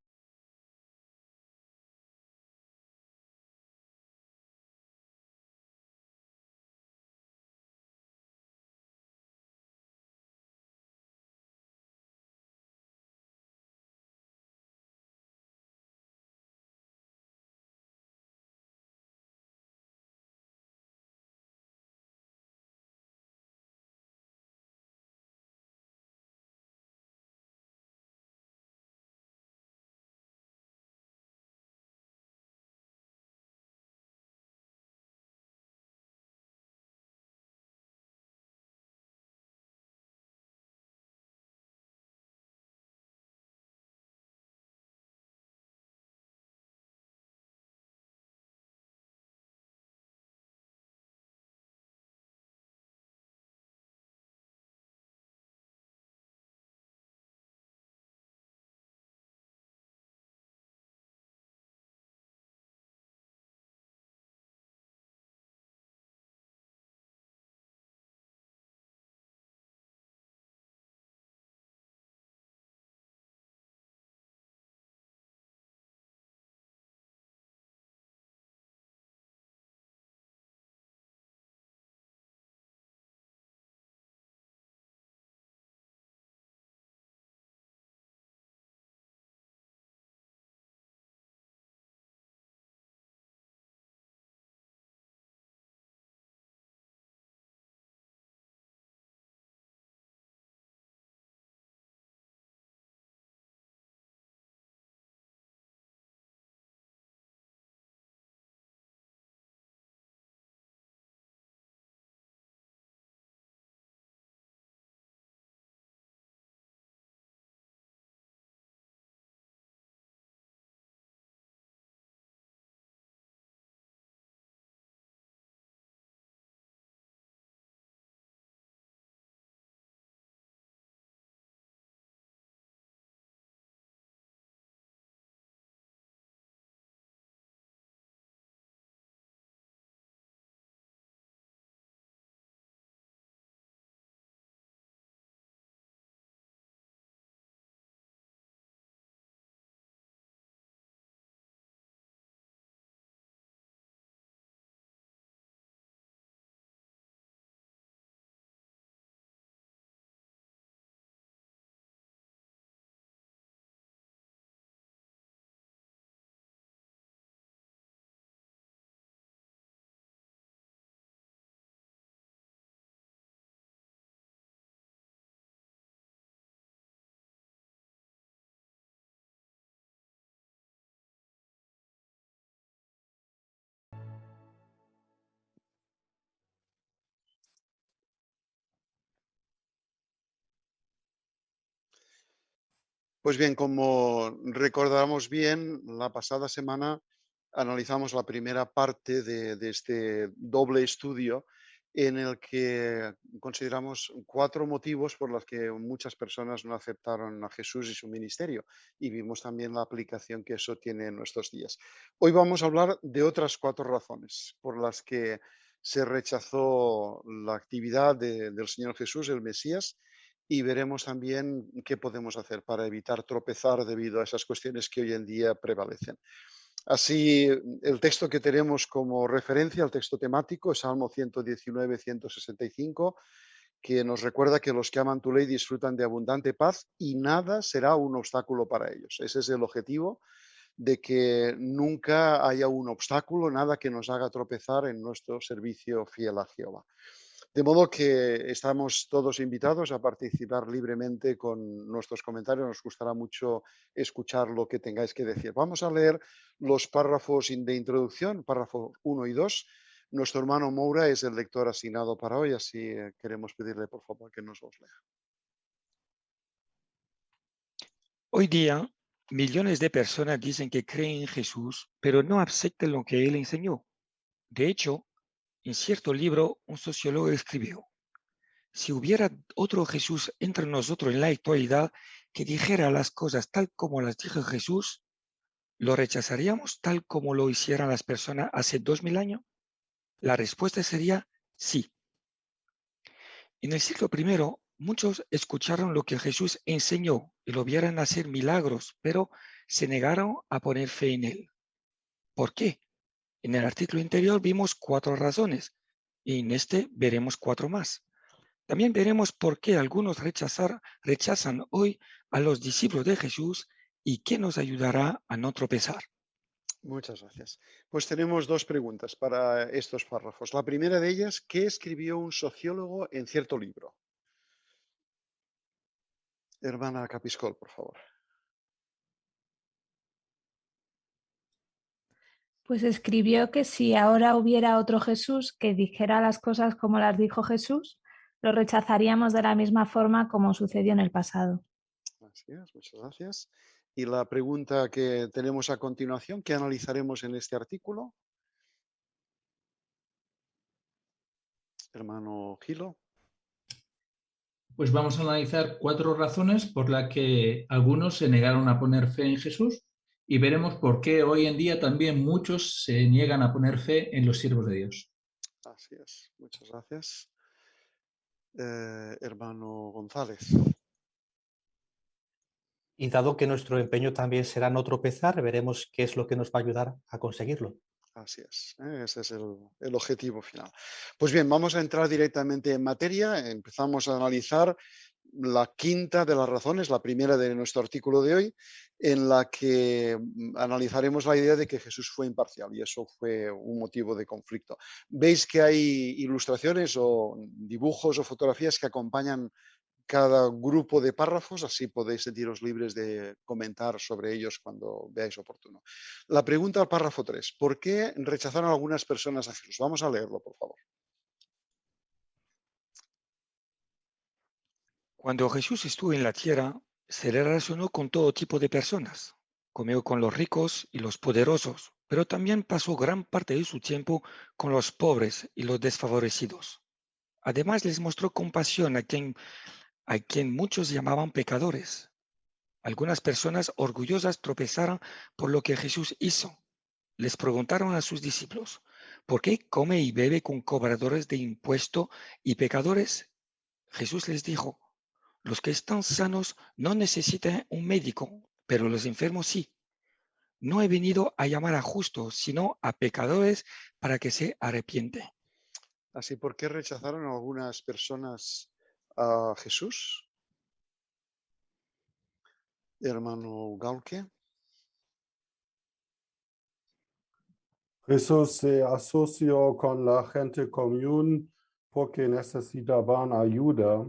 Pues bien, como recordamos bien, la pasada semana analizamos la primera parte de este doble estudio en el que consideramos 4 motivos por los que muchas personas no aceptaron a Jesús y su ministerio y vimos también la aplicación que eso tiene en nuestros días. Hoy vamos a hablar de otras 4 razones por las que se rechazó la actividad del Señor Jesús, el Mesías, y veremos también qué podemos hacer para evitar tropezar debido a esas cuestiones que hoy en día prevalecen. Así, el texto que tenemos como referencia, el texto temático, es Salmo 119, 165, que nos recuerda que los que aman tu ley disfrutan de abundante paz y nada será un obstáculo para ellos. Ese es el objetivo de que nunca haya un obstáculo, nada que nos haga tropezar en nuestro servicio fiel a Jehová. De modo que estamos todos invitados a participar libremente con nuestros comentarios. Nos gustará mucho escuchar lo que tengáis que decir. Vamos a leer los párrafos de introducción, párrafos 1 y 2. Nuestro hermano Moura es el lector asignado para hoy, así queremos pedirle por favor que nos los lea. Hoy día, millones de personas dicen que creen en Jesús, pero no aceptan lo que Él enseñó. De hecho, en cierto libro, un sociólogo escribió: si hubiera otro Jesús entre nosotros en la actualidad que dijera las cosas tal como las dijo Jesús, ¿lo rechazaríamos tal como lo hicieran las personas hace 2000 años? La respuesta sería sí. En el siglo I, muchos escucharon lo que Jesús enseñó y lo vieron hacer milagros, pero se negaron a poner fe en él. ¿Por qué? En el artículo anterior vimos 4 razones y en este veremos 4 más. También veremos por qué algunos rechazan hoy a los discípulos de Jesús y qué nos ayudará a no tropezar. Muchas gracias. Pues tenemos 2 preguntas para estos párrafos. La primera de ellas, ¿qué escribió un sociólogo en cierto libro? Hermana Capiscol, por favor. Pues escribió que si ahora hubiera otro Jesús que dijera las cosas como las dijo Jesús, lo rechazaríamos de la misma forma como sucedió en el pasado. Así es, muchas gracias. Y la pregunta que tenemos a continuación, que analizaremos en este artículo. Hermano Gilo. Pues vamos a analizar 4 razones por las que algunos se negaron a poner fe en Jesús y veremos por qué hoy en día también muchos se niegan a poner fe en los siervos de Dios. Así es, muchas gracias. Hermano González. Y dado que nuestro empeño también será no tropezar, veremos qué es lo que nos va a ayudar a conseguirlo. Así es, ese es el objetivo final. Pues bien, vamos a entrar directamente en materia. Empezamos a analizar la quinta de las razones, la primera de nuestro artículo de hoy, en la que analizaremos la idea de que Jesús fue imparcial y eso fue un motivo de conflicto. Veis que hay ilustraciones o dibujos o fotografías que acompañan cada grupo de párrafos, así podéis sentiros libres de comentar sobre ellos cuando veáis oportuno. La pregunta al párrafo 3. ¿Por qué rechazaron algunas personas a Jesús? Vamos a leerlo, por favor. Cuando Jesús estuvo en la tierra, se le relacionó con todo tipo de personas. Comió con los ricos y los poderosos, pero también pasó gran parte de su tiempo con los pobres y los desfavorecidos. Además, les mostró compasión a quien muchos llamaban pecadores. Algunas personas orgullosas tropezaron por lo que Jesús hizo. Les preguntaron a sus discípulos: ¿por qué come y bebe con cobradores de impuestos y pecadores? Jesús les dijo: los que están sanos no necesitan un médico, pero los enfermos sí. No he venido a llamar a justos, sino a pecadores para que se arrepienten. Así, ¿por qué rechazaron a algunas personas a Jesús? Hermano Gaulke. Jesús se asoció con la gente común porque necesitaban ayuda.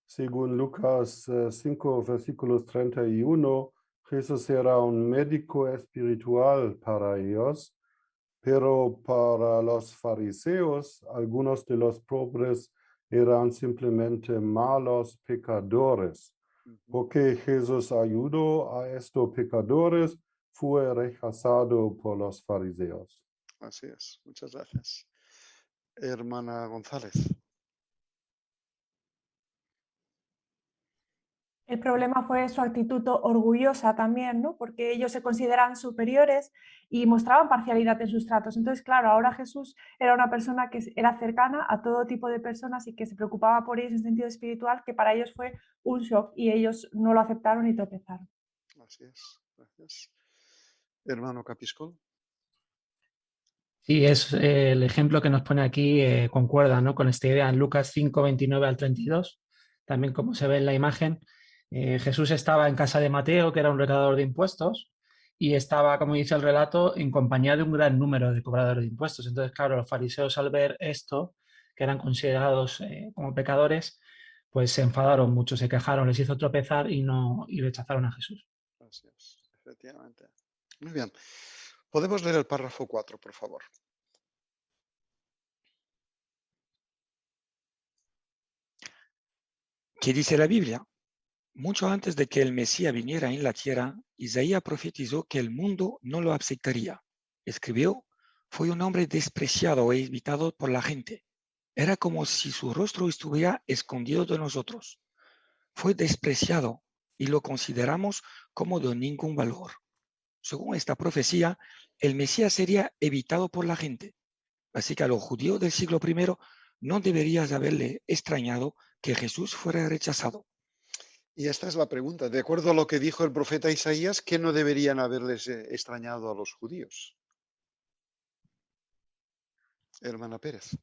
Según Lucas 5, versículos 31, Jesús era un médico espiritual para ellos, pero para los fariseos, algunos de los pobres eran simplemente malos pecadores. Porque Jesús ayudó a estos pecadores, fue rechazado por los fariseos. Así es, muchas gracias. Hermana González. El problema fue su actitud orgullosa también, ¿no? Porque ellos se consideran superiores y mostraban parcialidad en sus tratos. Entonces, claro, ahora Jesús era una persona que era cercana a todo tipo de personas y que se preocupaba por ellos en sentido espiritual, que para ellos fue un shock y ellos no lo aceptaron y tropezaron. Así es, gracias. Hermano Capiscol. Sí, es el ejemplo que nos pone aquí concuerda, ¿no?, con esta idea en Lucas 5, 29 al 32. También, como se ve en la imagen, Jesús estaba en casa de Mateo, que era un recaudador de impuestos, y estaba, como dice el relato, en compañía de un gran número de cobradores de impuestos. Entonces, claro, los fariseos al ver esto, que eran considerados como pecadores, pues se enfadaron mucho, se quejaron, les hizo tropezar y rechazaron a Jesús. Así es, efectivamente. Muy bien. Podemos leer el párrafo 4, por favor. ¿Qué dice la Biblia? Mucho antes de que el Mesías viniera en la tierra, Isaías profetizó que el mundo no lo aceptaría. Escribió, fue un hombre despreciado e evitado por la gente. Era como si su rostro estuviera escondido de nosotros. Fue despreciado y lo consideramos como de ningún valor. Según esta profecía, el Mesías sería evitado por la gente. Así que a los judíos del siglo I no deberías haberle extrañado que Jesús fuera rechazado. Y esta es la pregunta. De acuerdo a lo que dijo el profeta Isaías, ¿qué no deberían haberles extrañado a los judíos? Hermana Pérez.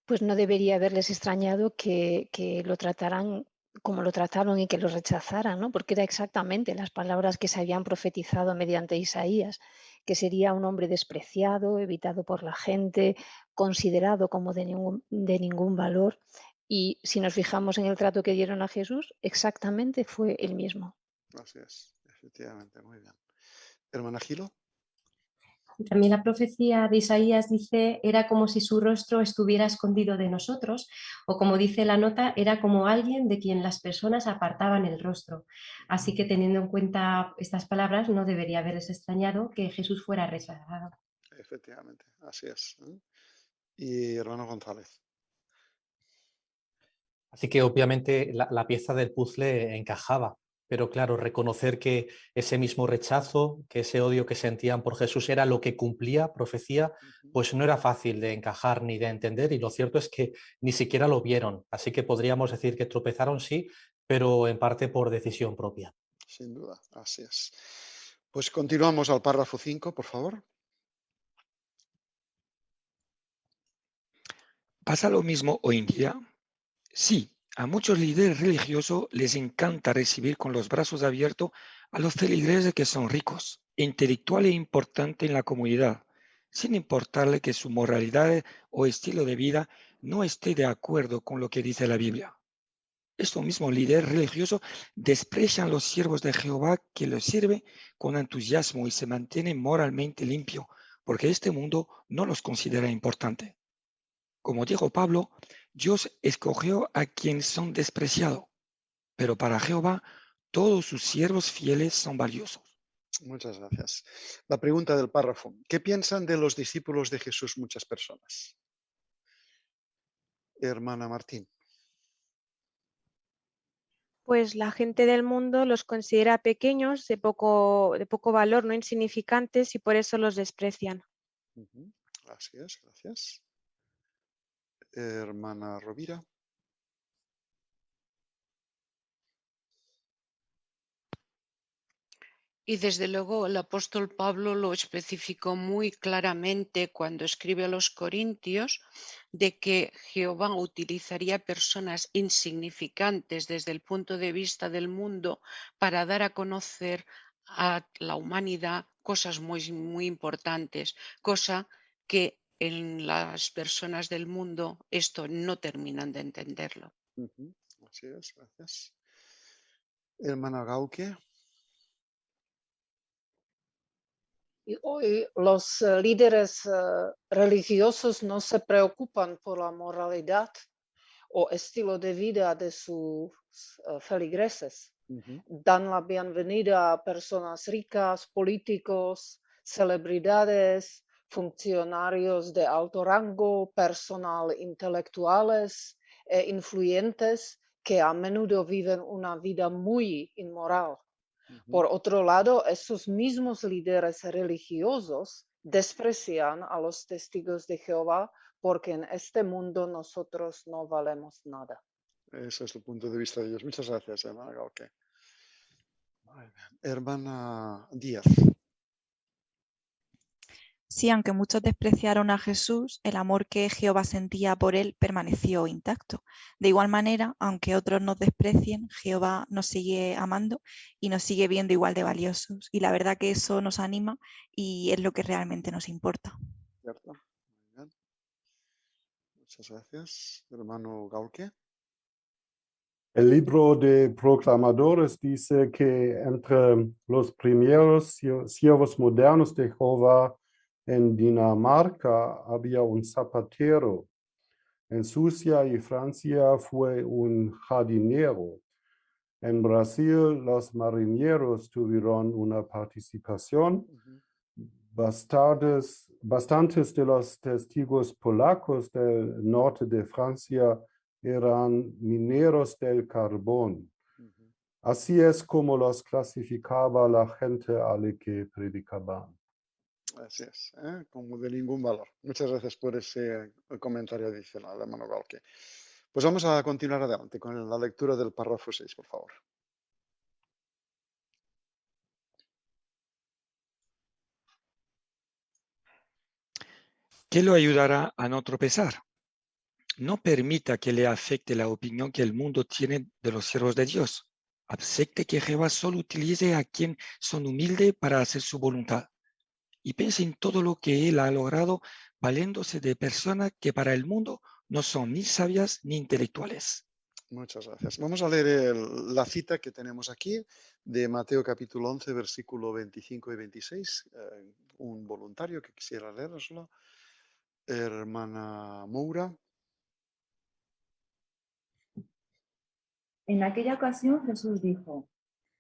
Pues no debería haberles extrañado que lo trataran como lo trataron y que lo rechazaran, ¿no? Porque era exactamente las palabras que se habían profetizado mediante Isaías, que sería un hombre despreciado, evitado por la gente, considerado como de ningún valor. Y si nos fijamos en el trato que dieron a Jesús, exactamente fue el mismo. Así es, efectivamente, muy bien. Hermana Gilo. También la profecía de Isaías dice, era como si su rostro estuviera escondido de nosotros, o como dice la nota, era como alguien de quien las personas apartaban el rostro. Así que teniendo en cuenta estas palabras, no debería haberles extrañado que Jesús fuera rechazado. Efectivamente, así es. Y hermano González. Así que obviamente la pieza del puzzle encajaba, pero claro, reconocer que ese mismo rechazo, que ese odio que sentían por Jesús era lo que cumplía profecía, pues no era fácil de encajar ni de entender, y lo cierto es que ni siquiera lo vieron. Así que podríamos decir que tropezaron, sí, pero en parte por decisión propia. Sin duda, así es. Pues continuamos al párrafo 5, por favor. ¿Pasa lo mismo hoy en día? Sí, a muchos líderes religiosos les encanta recibir con los brazos abiertos a los feligreses que son ricos, intelectuales e importantes en la comunidad, sin importarle que su moralidad o estilo de vida no esté de acuerdo con lo que dice la Biblia. Estos mismos líderes religiosos desprecian a los siervos de Jehová que los sirven con entusiasmo y se mantienen moralmente limpios, porque este mundo no los considera importantes. Como dijo Pablo, Dios escogió a quienes son despreciados, pero para Jehová todos sus siervos fieles son valiosos. Muchas gracias. La pregunta del párrafo. ¿Qué piensan de los discípulos de Jesús muchas personas? Hermana Martín. Pues la gente del mundo los considera pequeños, de poco valor, no insignificantes, y por eso los desprecian. Así es, gracias. Hermana Rovira. Y desde luego el apóstol Pablo lo especificó muy claramente cuando escribe a los Corintios, de que Jehová utilizaría personas insignificantes desde el punto de vista del mundo para dar a conocer a la humanidad cosas muy, muy importantes, cosa que en las personas del mundo esto no terminan de entenderlo. Así es, gracias. Hermana Gauque. Y hoy los líderes religiosos no se preocupan por la moralidad o estilo de vida de sus feligreses. Dan la bienvenida a personas ricas, políticos, celebridades, funcionarios de alto rango, personal intelectuales e influyentes que a menudo viven una vida muy inmoral. Por otro lado, esos mismos líderes religiosos desprecian a los testigos de Jehová porque en este mundo nosotros no valemos nada. Ese es el punto de vista de ellos. Muchas gracias, hermana Gauque. Hermana Díaz. Sí, aunque muchos despreciaron a Jesús, el amor que Jehová sentía por él permaneció intacto. De igual manera, aunque otros nos desprecien, Jehová nos sigue amando y nos sigue viendo igual de valiosos. Y la verdad que eso nos anima y es lo que realmente nos importa. ¿Cierto? Muy bien. Muchas gracias. Hermano Gaulke. El libro de Proclamadores dice que entre los primeros siervos modernos de Jehová en Dinamarca había un zapatero. En Suecia y Francia fue un jardinero. En Brasil los marineros tuvieron una participación. Bastantes de los testigos polacos del norte de Francia eran mineros del carbón. Así es como los clasificaba la gente a la que predicaban. Así es, como de ningún valor. Muchas gracias por ese comentario adicional, hermano Gaulke. Pues vamos a continuar adelante con la lectura del párrafo 6, por favor. ¿Qué lo ayudará a no tropezar? No permita que le afecte la opinión que el mundo tiene de los siervos de Dios. Acepte que Jehová solo utilice a quien son humildes para hacer su voluntad. Y piense en todo lo que él ha logrado valiéndose de personas que para el mundo no son ni sabias ni intelectuales. Muchas gracias. Vamos a leer la cita que tenemos aquí de Mateo capítulo 11, versículo 25 y 26. Un voluntario que quisiera leeroslo. Hermana Moura. En aquella ocasión Jesús dijo: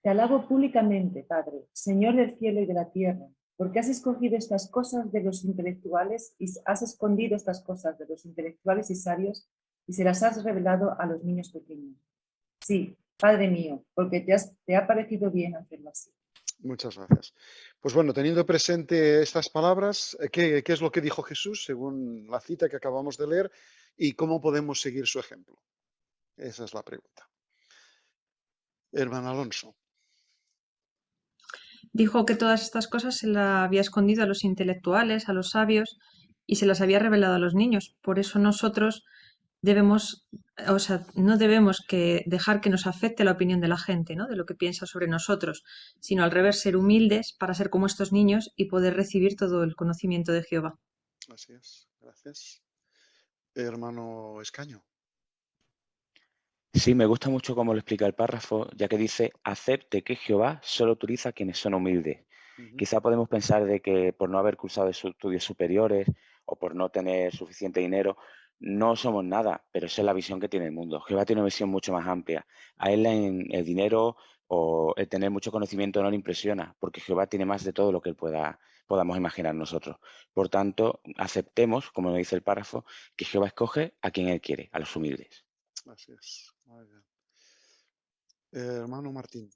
Te alabo públicamente, Padre, Señor del cielo y de la tierra, porque has escogido estas cosas de los intelectuales y has escondido estas cosas de los intelectuales y sabios y se las has revelado a los niños pequeños. Sí, Padre mío, porque te ha parecido bien hacerlo así. Muchas gracias. Pues bueno, teniendo presente estas palabras, ¿qué es lo que dijo Jesús según la cita que acabamos de leer y cómo podemos seguir su ejemplo? Esa es la pregunta. Hermano Alonso. Dijo que todas estas cosas se las había escondido a los intelectuales, a los sabios, y se las había revelado a los niños. Por eso nosotros no debemos dejar que nos afecte la opinión de la gente, ¿no? De lo que piensa sobre nosotros, sino al revés, ser humildes para ser como estos niños y poder recibir todo el conocimiento de Jehová. Así es, gracias. Hermano Escaño. Sí, me gusta mucho cómo lo explica el párrafo, ya que dice: acepte que Jehová solo utiliza a quienes son humildes. Quizá podemos pensar de que por no haber cursado estudios superiores o por no tener suficiente dinero, no somos nada, pero esa es la visión que tiene el mundo. Jehová tiene una visión mucho más amplia. A él el dinero o el tener mucho conocimiento no le impresiona, porque Jehová tiene más de todo lo que él podamos imaginar nosotros. Por tanto, aceptemos, como nos dice el párrafo, que Jehová escoge a quien él quiere, a los humildes. Así es. Muy bien. Hermano Martín.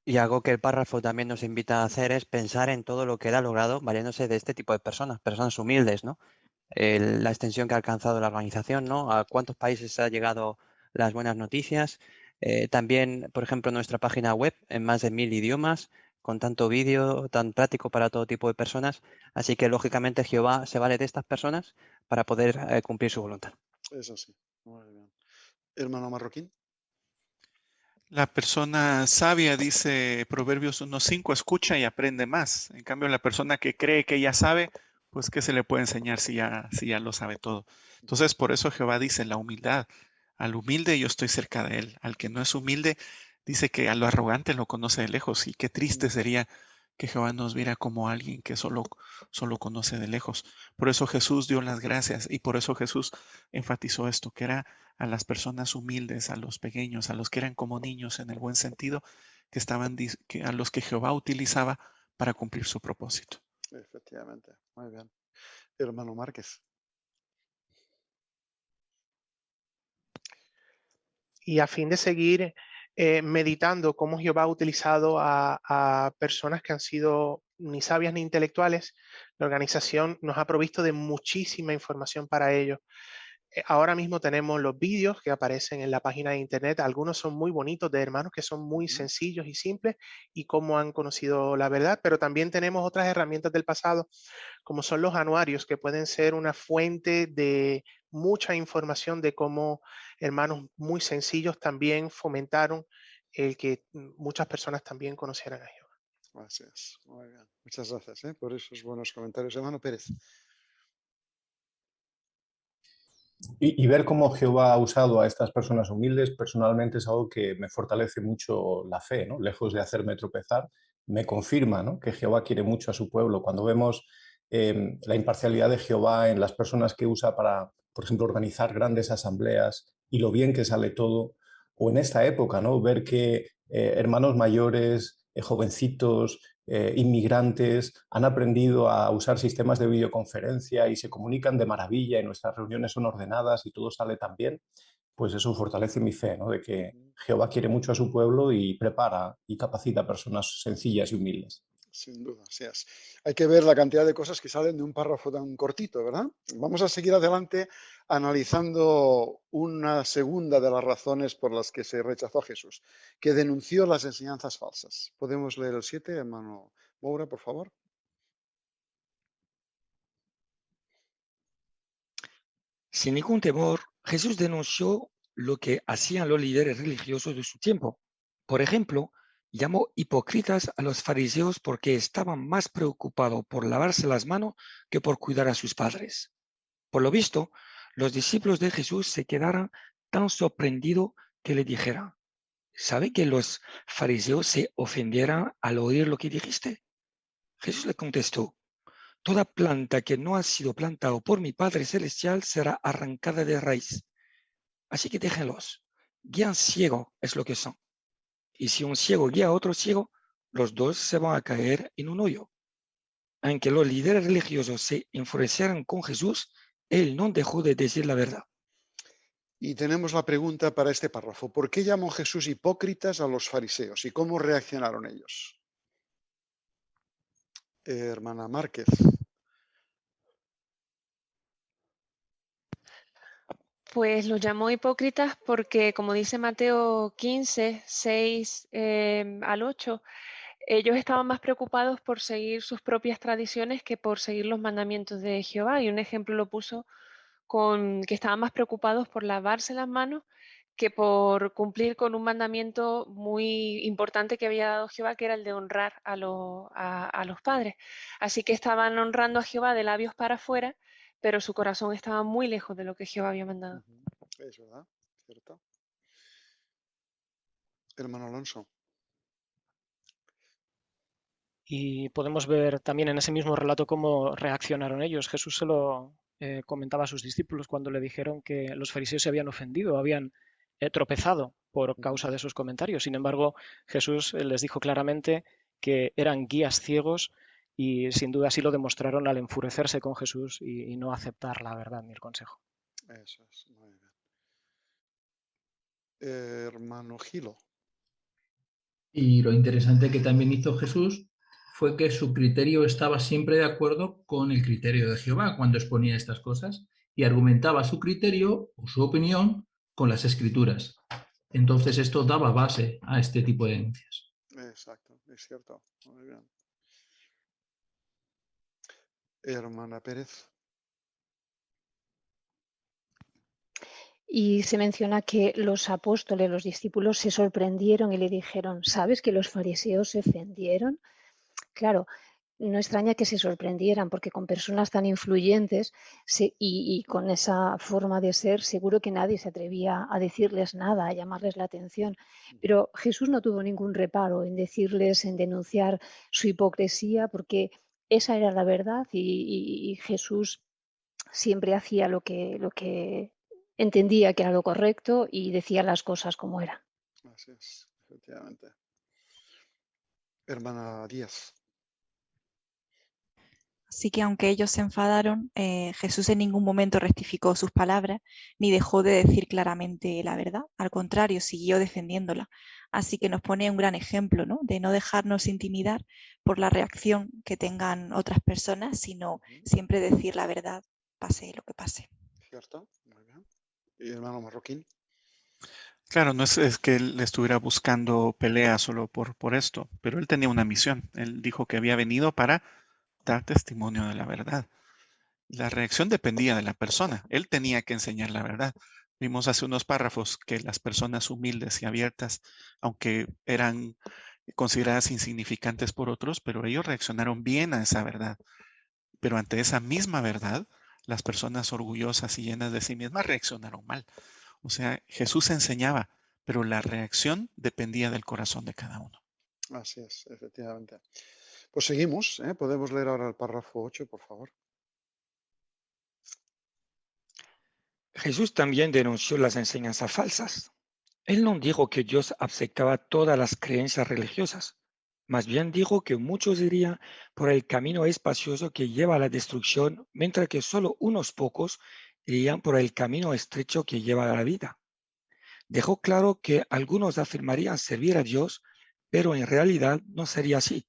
Y algo que el párrafo también nos invita a hacer es pensar en todo lo que él ha logrado valiéndose de este tipo de personas humildes, ¿no? La extensión que ha alcanzado la organización, ¿no? A cuántos países ha llegado las buenas noticias. También, por ejemplo, nuestra página web en más de 1000 idiomas, con tanto vídeo tan práctico para todo tipo de personas. Así que, lógicamente, Jehová se vale de estas personas para poder cumplir su voluntad. Eso sí. Muy bien. Hermano Marroquín. La persona sabia, dice Proverbios 1:5, escucha y aprende más. En cambio, la persona que cree que ya sabe, pues ¿qué se le puede enseñar si ya lo sabe todo? Entonces, por eso Jehová dice la humildad. Al humilde yo estoy cerca de él. Al que no es humilde, dice que a lo arrogante lo conoce de lejos. Y qué triste sería que Jehová nos viera como alguien que solo conoce de lejos. Por eso Jesús dio las gracias y por eso Jesús enfatizó esto, que era a las personas humildes, a los pequeños, a los que eran como niños en el buen sentido, a los que Jehová utilizaba para cumplir su propósito. Efectivamente. Muy bien. Hermano Márquez. Y a fin de seguir meditando cómo Jehová ha utilizado a personas que han sido ni sabias ni intelectuales, la organización nos ha provisto de muchísima información para ello. Ahora mismo tenemos los vídeos que aparecen en la página de internet. Algunos son muy bonitos, de hermanos que son muy sencillos y simples y cómo han conocido la verdad, pero también tenemos otras herramientas del pasado, como son los anuarios, que pueden ser una fuente de mucha información de cómo hermanos muy sencillos también fomentaron el que muchas personas también conocieran a Jehová. Así es. Muy bien. Muchas gracias por esos buenos comentarios. Hermano Pérez. Y ver cómo Jehová ha usado a estas personas humildes, personalmente es algo que me fortalece mucho la fe, ¿no? Lejos de hacerme tropezar, me confirma, ¿no?, que Jehová quiere mucho a su pueblo. Cuando vemos la imparcialidad de Jehová en las personas que usa para, por ejemplo, organizar grandes asambleas y lo bien que sale todo, o en esta época, ¿no?, ver que hermanos mayores, jovencitos, inmigrantes han aprendido a usar sistemas de videoconferencia y se comunican de maravilla y nuestras reuniones son ordenadas y todo sale tan bien, pues eso fortalece mi fe, ¿no?, de que Jehová quiere mucho a su pueblo y prepara y capacita a personas sencillas y humildes. Sin duda, así es. Hay que ver la cantidad de cosas que salen de un párrafo tan cortito, ¿verdad? Vamos a seguir adelante analizando una segunda de las razones por las que se rechazó a Jesús, que denunció las enseñanzas falsas. ¿Podemos leer el 7, hermano Moura, por favor? Sin ningún temor, Jesús denunció lo que hacían los líderes religiosos de su tiempo. Por ejemplo, llamó hipócritas a los fariseos porque estaban más preocupados por lavarse las manos que por cuidar a sus padres. Por lo visto, los discípulos de Jesús se quedaron tan sorprendidos que le dijeron: ¿sabe que los fariseos se ofendieran al oír lo que dijiste? Jesús le contestó: toda planta que no ha sido plantada por mi Padre Celestial será arrancada de raíz. Así que déjenlos. Guían ciego es lo que son. Y si un ciego guía a otro ciego, los dos se van a caer en un hoyo. Aunque los líderes religiosos se enfurecieran con Jesús, él no dejó de decir la verdad. Y tenemos la pregunta para este párrafo. ¿Por qué llamó Jesús hipócritas a los fariseos y cómo reaccionaron ellos? Hermana Márquez. Pues los llamó hipócritas porque, como dice Mateo 15, 6 al 8, ellos estaban más preocupados por seguir sus propias tradiciones que por seguir los mandamientos de Jehová. Y un ejemplo lo puso con que estaban más preocupados por lavarse las manos que por cumplir con un mandamiento muy importante que había dado Jehová, que era el de honrar a los padres. Así que estaban honrando a Jehová de labios para afuera, pero su corazón estaba muy lejos de lo que Jehová había mandado. Es verdad, cierto. Hermano Alonso. Y podemos ver también en ese mismo relato cómo reaccionaron ellos. Jesús se lo comentaba a sus discípulos cuando le dijeron que los fariseos se habían ofendido, habían tropezado por causa de sus comentarios. Sin embargo, Jesús les dijo claramente que eran guías ciegos y sin duda así lo demostraron al enfurecerse con Jesús y no aceptar la verdad ni el consejo. Eso es, muy bien. Hermano Gilo. Y lo interesante que también hizo Jesús fue que su criterio estaba siempre de acuerdo con el criterio de Jehová cuando exponía estas cosas y argumentaba su criterio o su opinión con las Escrituras. Entonces esto daba base a este tipo de denuncias. Exacto, es cierto. Muy bien. Hermana Pérez. Y se menciona que los apóstoles, los discípulos, se sorprendieron y le dijeron: ¿sabes que los fariseos se ofendieron? Claro, no extraña que se sorprendieran, porque con personas tan influyentes y con esa forma de ser, seguro que nadie se atrevía a decirles nada, a llamarles la atención. Pero Jesús no tuvo ningún reparo en decirles, en denunciar su hipocresía, porque esa era la verdad y Jesús siempre hacía lo que entendía que era lo correcto y decía las cosas como eran. Así es, efectivamente. Hermana Díaz. Así que aunque ellos se enfadaron, Jesús en ningún momento rectificó sus palabras ni dejó de decir claramente la verdad. Al contrario, siguió defendiéndola. Así que nos pone un gran ejemplo, ¿no?, de no dejarnos intimidar por la reacción que tengan otras personas, sino siempre decir la verdad, pase lo que pase. ¿Cierto? Muy bien. Y hermano Marroquín. Claro, no es que él estuviera buscando pelea solo por esto, pero él tenía una misión. Él dijo que había venido para dar testimonio de la verdad. La reacción dependía de la persona. Él tenía que enseñar la verdad. Vimos hace unos párrafos que las personas humildes y abiertas, aunque eran consideradas insignificantes por otros, pero ellos reaccionaron bien a esa verdad. Pero ante esa misma verdad, las personas orgullosas y llenas de sí mismas reaccionaron mal. O sea, Jesús enseñaba, pero la reacción dependía del corazón de cada uno. Así es, efectivamente. Pues seguimos, ¿eh? Podemos leer ahora el párrafo 8, por favor. Jesús también denunció las enseñanzas falsas. Él no dijo que Dios aceptaba todas las creencias religiosas. Más bien dijo que muchos irían por el camino espacioso que lleva a la destrucción, mientras que solo unos pocos irían por el camino estrecho que lleva a la vida. Dejó claro que algunos afirmarían servir a Dios, pero en realidad no sería así.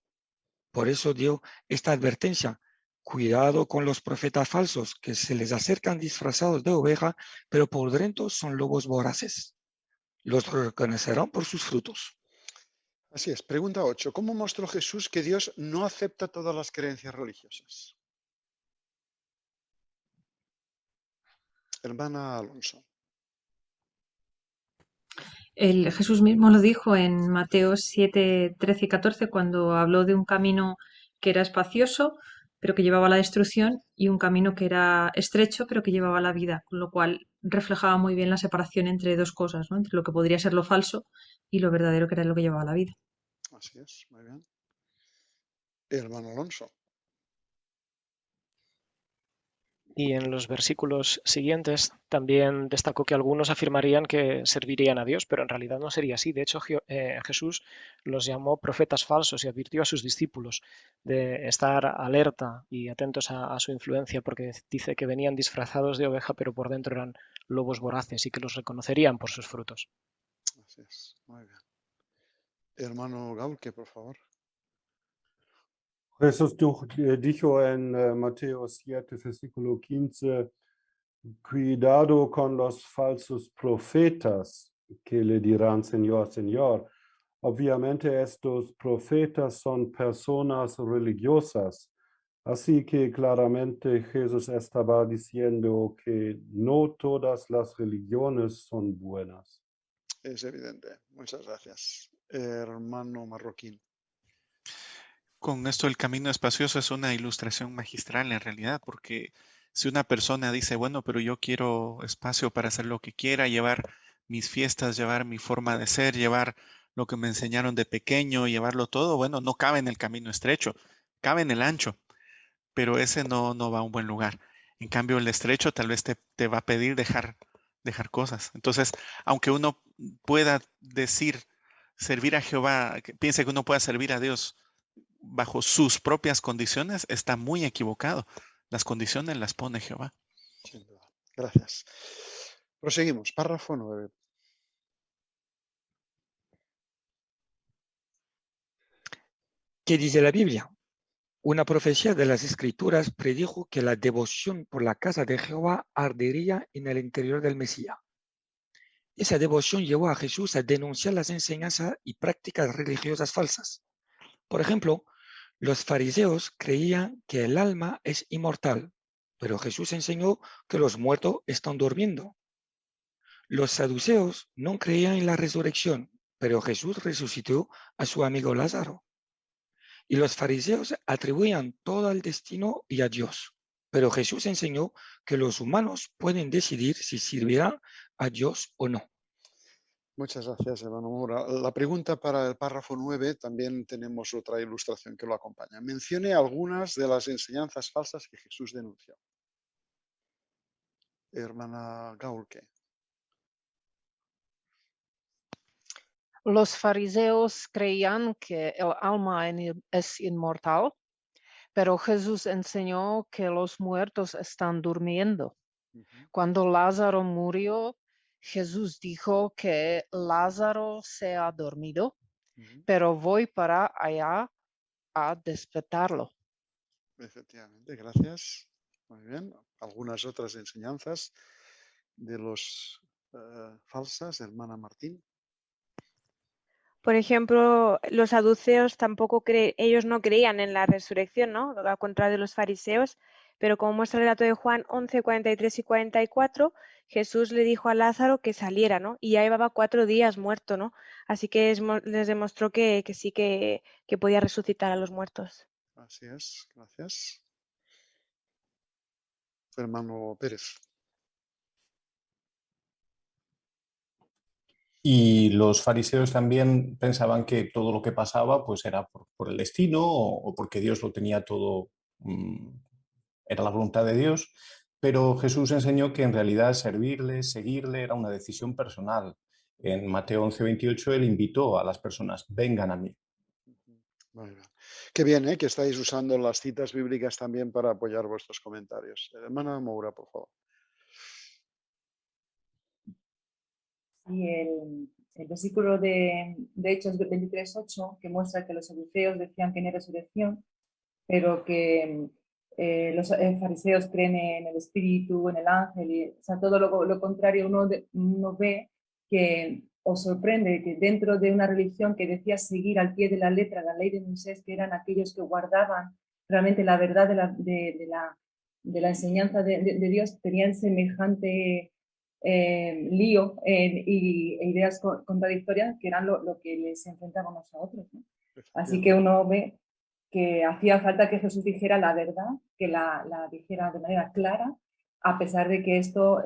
Por eso dio esta advertencia: cuidado con los profetas falsos que se les acercan disfrazados de oveja, pero por dentro son lobos voraces. Los reconocerán por sus frutos. Así es. Pregunta 8. ¿Cómo mostró Jesús que Dios no acepta todas las creencias religiosas? Hermana Alonso. Jesús mismo lo dijo en Mateo 7, 13 y 14 cuando habló de un camino que era espacioso, pero que llevaba a la destrucción, y un camino que era estrecho, pero que llevaba a la vida, con lo cual reflejaba muy bien la separación entre dos cosas, ¿no? Entre lo que podría ser lo falso y lo verdadero, que era lo que llevaba a la vida. Así es, muy bien. Hermano Alonso. Y en los versículos siguientes también destacó que algunos afirmarían que servirían a Dios, pero en realidad no sería así. De hecho, Jesús los llamó profetas falsos y advirtió a sus discípulos de estar alerta y atentos a su influencia, porque dice que venían disfrazados de oveja, pero por dentro eran lobos voraces y que los reconocerían por sus frutos. Así es, muy bien. Hermano Gaulke, por favor. Jesús dijo en Mateo 7, versículo 15, cuidado con los falsos profetas que le dirán Señor, Señor. Obviamente estos profetas son personas religiosas, así que claramente Jesús estaba diciendo que no todas las religiones son buenas. Es evidente. Muchas gracias. Hermano Marroquín. Con esto el camino espacioso es una ilustración magistral en realidad, porque si una persona dice, bueno, pero yo quiero espacio para hacer lo que quiera, llevar mis fiestas, llevar mi forma de ser, llevar lo que me enseñaron de pequeño, llevarlo todo, bueno, no cabe en el camino estrecho, cabe en el ancho, pero ese no va a un buen lugar. En cambio, el estrecho tal vez te va a pedir dejar cosas. Entonces, aunque uno pueda decir servir a Jehová, que piense que uno pueda servir a Dios bajo sus propias condiciones, está muy equivocado. Las condiciones las pone Jehová. Sin duda. Gracias. Proseguimos. Párrafo 9. ¿Qué dice la Biblia? Una profecía de las Escrituras predijo que la devoción por la casa de Jehová ardería en el interior del Mesías. Esa devoción llevó a Jesús a denunciar las enseñanzas y prácticas religiosas falsas. Por ejemplo, los fariseos creían que el alma es inmortal, pero Jesús enseñó que los muertos están durmiendo. Los saduceos no creían en la resurrección, pero Jesús resucitó a su amigo Lázaro. Y los fariseos atribuían todo al destino y a Dios, pero Jesús enseñó que los humanos pueden decidir si servirán a Dios o no. Muchas gracias, hermano Mora. La pregunta para el párrafo 9 también tenemos otra ilustración que lo acompaña. Mencione algunas de las enseñanzas falsas que Jesús denunció. Hermana Gaulke. Los fariseos creían que el alma es inmortal, pero Jesús enseñó que los muertos están durmiendo. Cuando Lázaro murió, Jesús dijo que Lázaro se ha dormido, pero voy para allá a despertarlo. Efectivamente, gracias. Muy bien. Algunas otras enseñanzas de los falsas, hermana Martín? Por ejemplo, los saduceos tampoco ellos no creían en la resurrección, ¿no? Al contrario de los fariseos, pero como muestra el relato de Juan 11, 43 y 44, Jesús le dijo a Lázaro que saliera, ¿no? Y ya llevaba 4 días muerto, ¿no? Así que les demostró que sí que podía resucitar a los muertos. Así es, gracias. Hermano Pérez. Y los fariseos también pensaban que todo lo que pasaba pues era por el destino o porque Dios lo tenía todo, era la voluntad de Dios, pero Jesús enseñó que en realidad servirle, seguirle, era una decisión personal. En Mateo 11:28 él invitó a las personas, vengan a mí. Muy bien. Qué bien, que estáis usando las citas bíblicas también para apoyar vuestros comentarios. Hermana Moura, por favor. Y el versículo de Hechos 23:8, que muestra que los saduceos decían que no hay resurrección, pero que los fariseos creen en el espíritu, en el ángel, y, o sea, todo lo contrario. Uno ve que os sorprende que dentro de una religión que decía seguir al pie de la letra la ley de Moisés, que eran aquellos que guardaban realmente la verdad de la enseñanza de Dios, tenían semejante lío e ideas contradictorias que eran lo que les enfrentábamos a otros, ¿no? Así que uno ve que hacía falta que Jesús dijera la verdad, que la dijera de manera clara, a pesar de que esto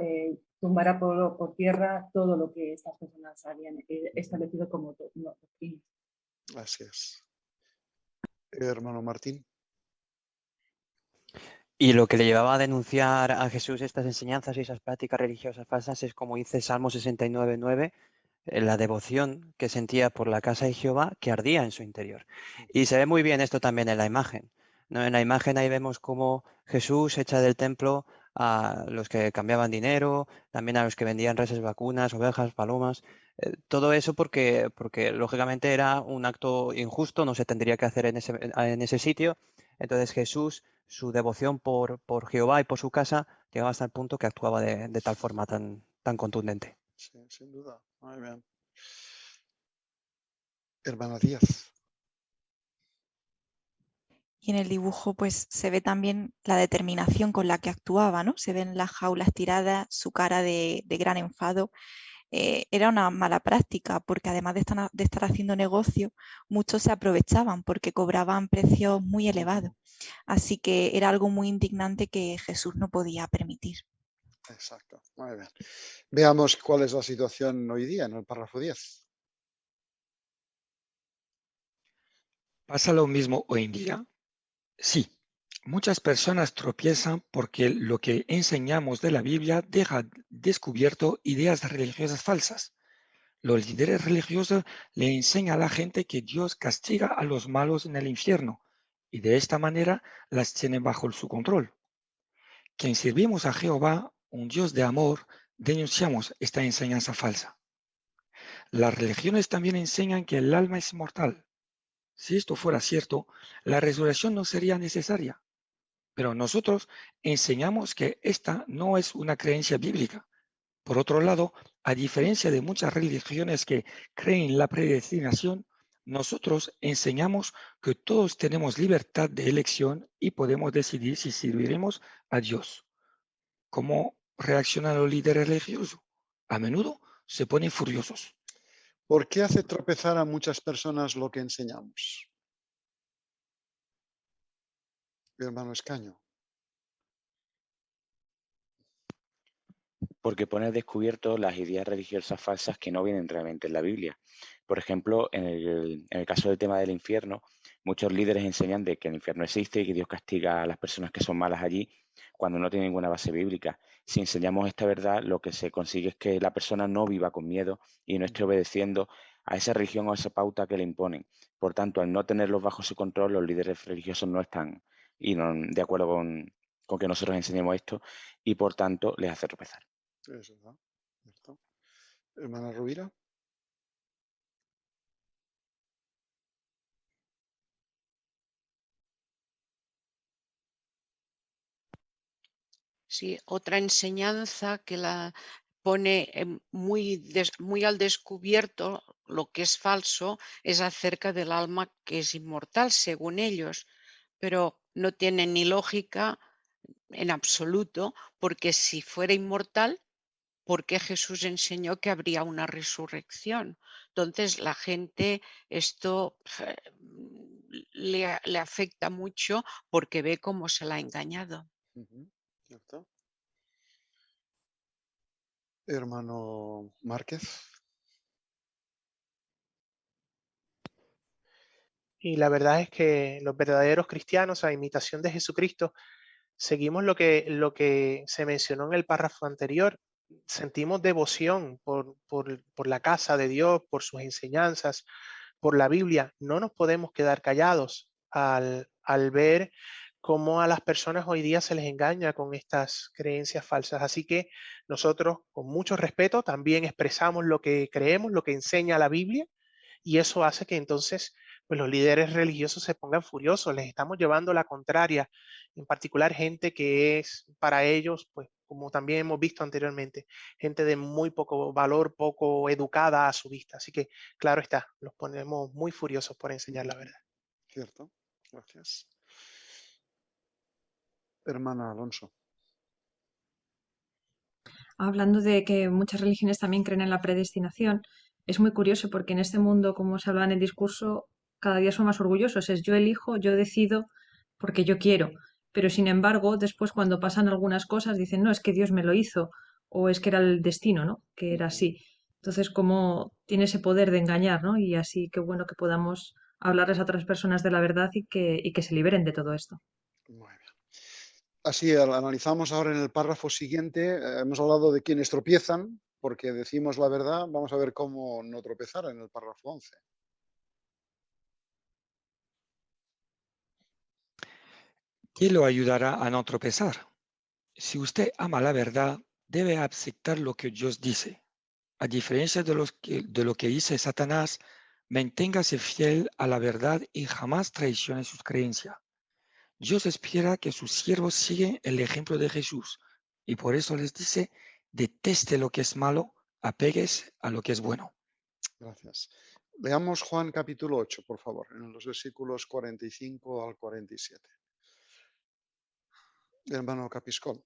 tumbara por tierra todo lo que estas personas habían establecido como doctrina. Así es. Hermano Martín. Y lo que le llevaba a denunciar a Jesús estas enseñanzas y esas prácticas religiosas falsas es, como dice Salmo 69:9, la devoción que sentía por la casa de Jehová que ardía en su interior. Y se ve muy bien esto también en la imagen, ¿no? En la imagen ahí vemos cómo Jesús echa del templo a los que cambiaban dinero, también a los que vendían reses, vacunas, ovejas, palomas. Todo eso porque lógicamente era un acto injusto, no se tendría que hacer en ese sitio. Entonces Jesús, su devoción por Jehová y por su casa, llegaba hasta el punto que actuaba de tal forma tan contundente. Sí, sin duda. Muy bien. Hermana Díaz. Y en el dibujo pues se ve también la determinación con la que actuaba, ¿no? Se ven las jaulas tiradas, su cara de gran enfado. Era una mala práctica porque además de estar haciendo negocio, muchos se aprovechaban porque cobraban precios muy elevados. Así que era algo muy indignante que Jesús no podía permitir. Exacto, muy bien. Veamos cuál es la situación hoy día en el párrafo 10. ¿Pasa lo mismo hoy en día? Sí. Muchas personas tropiezan porque lo que enseñamos de la Biblia deja descubierto ideas religiosas falsas. Los líderes religiosos le enseñan a la gente que Dios castiga a los malos en el infierno y de esta manera las tiene bajo su control. Quien servimos a Jehová, un Dios de amor, denunciamos esta enseñanza falsa. Las religiones también enseñan que el alma es mortal. Si esto fuera cierto, la resurrección no sería necesaria. Pero nosotros enseñamos que esta no es una creencia bíblica. Por otro lado, a diferencia de muchas religiones que creen en la predestinación, nosotros enseñamos que todos tenemos libertad de elección y podemos decidir si serviremos a Dios. ¿Cómo reaccionan los líderes religiosos? A menudo se ponen furiosos. ¿Por qué hace tropezar a muchas personas lo que enseñamos? Hermano Escaño. Porque pone al descubierto las ideas religiosas falsas que no vienen realmente en la Biblia. Por ejemplo, en el caso del tema del infierno, muchos líderes enseñan de que el infierno existe y que Dios castiga a las personas que son malas allí cuando no tiene ninguna base bíblica. Si enseñamos esta verdad, lo que se consigue es que la persona no viva con miedo y no esté obedeciendo a esa religión o a esa pauta que le imponen. Por tanto, al no tenerlos bajo su control, los líderes religiosos no están de acuerdo con que nosotros enseñemos esto y, por tanto, les hace tropezar. Es verdad. ¿Cierto? Hermana Rovira. Sí, otra enseñanza que pone muy al descubierto lo que es falso, es acerca del alma que es inmortal, según ellos, pero no tiene ni lógica en absoluto, porque si fuera inmortal, ¿por qué Jesús enseñó que habría una resurrección? Entonces, la gente esto le afecta mucho porque ve cómo se la ha engañado. ¿Cierto? Hermano Márquez. Y la verdad es que los verdaderos cristianos, a imitación de Jesucristo, seguimos lo que se mencionó en el párrafo anterior. Sentimos devoción por la casa de Dios, por sus enseñanzas, por la Biblia. No nos podemos quedar callados al ver cómo a las personas hoy día se les engaña con estas creencias falsas. Así que nosotros, con mucho respeto, también expresamos lo que creemos, lo que enseña la Biblia, y eso hace que entonces pues los líderes religiosos se pongan furiosos, les estamos llevando la contraria, en particular gente que es para ellos, pues como también hemos visto anteriormente, gente de muy poco valor, poco educada a su vista. Así que, claro está, los ponemos muy furiosos por enseñar la verdad. Cierto, gracias. Hermana Alonso. Hablando de que muchas religiones también creen en la predestinación, es muy curioso porque en este mundo, como se habla en el discurso, cada día son más orgullosos. Es yo elijo, yo decido porque yo quiero. Pero sin embargo, después cuando pasan algunas cosas dicen, no, es que Dios me lo hizo o es que era el destino, ¿no? Que era así. Entonces, como tiene ese poder de engañar, ¿no? Y así qué bueno que podamos hablarles a otras personas de la verdad y que se liberen de todo esto. Muy bien. Así analizamos ahora en el párrafo siguiente, hemos hablado de quienes tropiezan porque decimos la verdad. Vamos a ver cómo no tropezar en el párrafo 11. ¿Qué lo ayudará a no tropezar? Si usted ama la verdad, debe aceptar lo que Dios dice. A diferencia de lo que dice Satanás, manténgase fiel a la verdad y jamás traicione sus creencias. Dios espera que sus siervos sigan el ejemplo de Jesús y por eso les dice, deteste lo que es malo, apéguese a lo que es bueno. Gracias. Veamos Juan capítulo 8, por favor, en los versículos 45 al 47. Hermano Capiscol.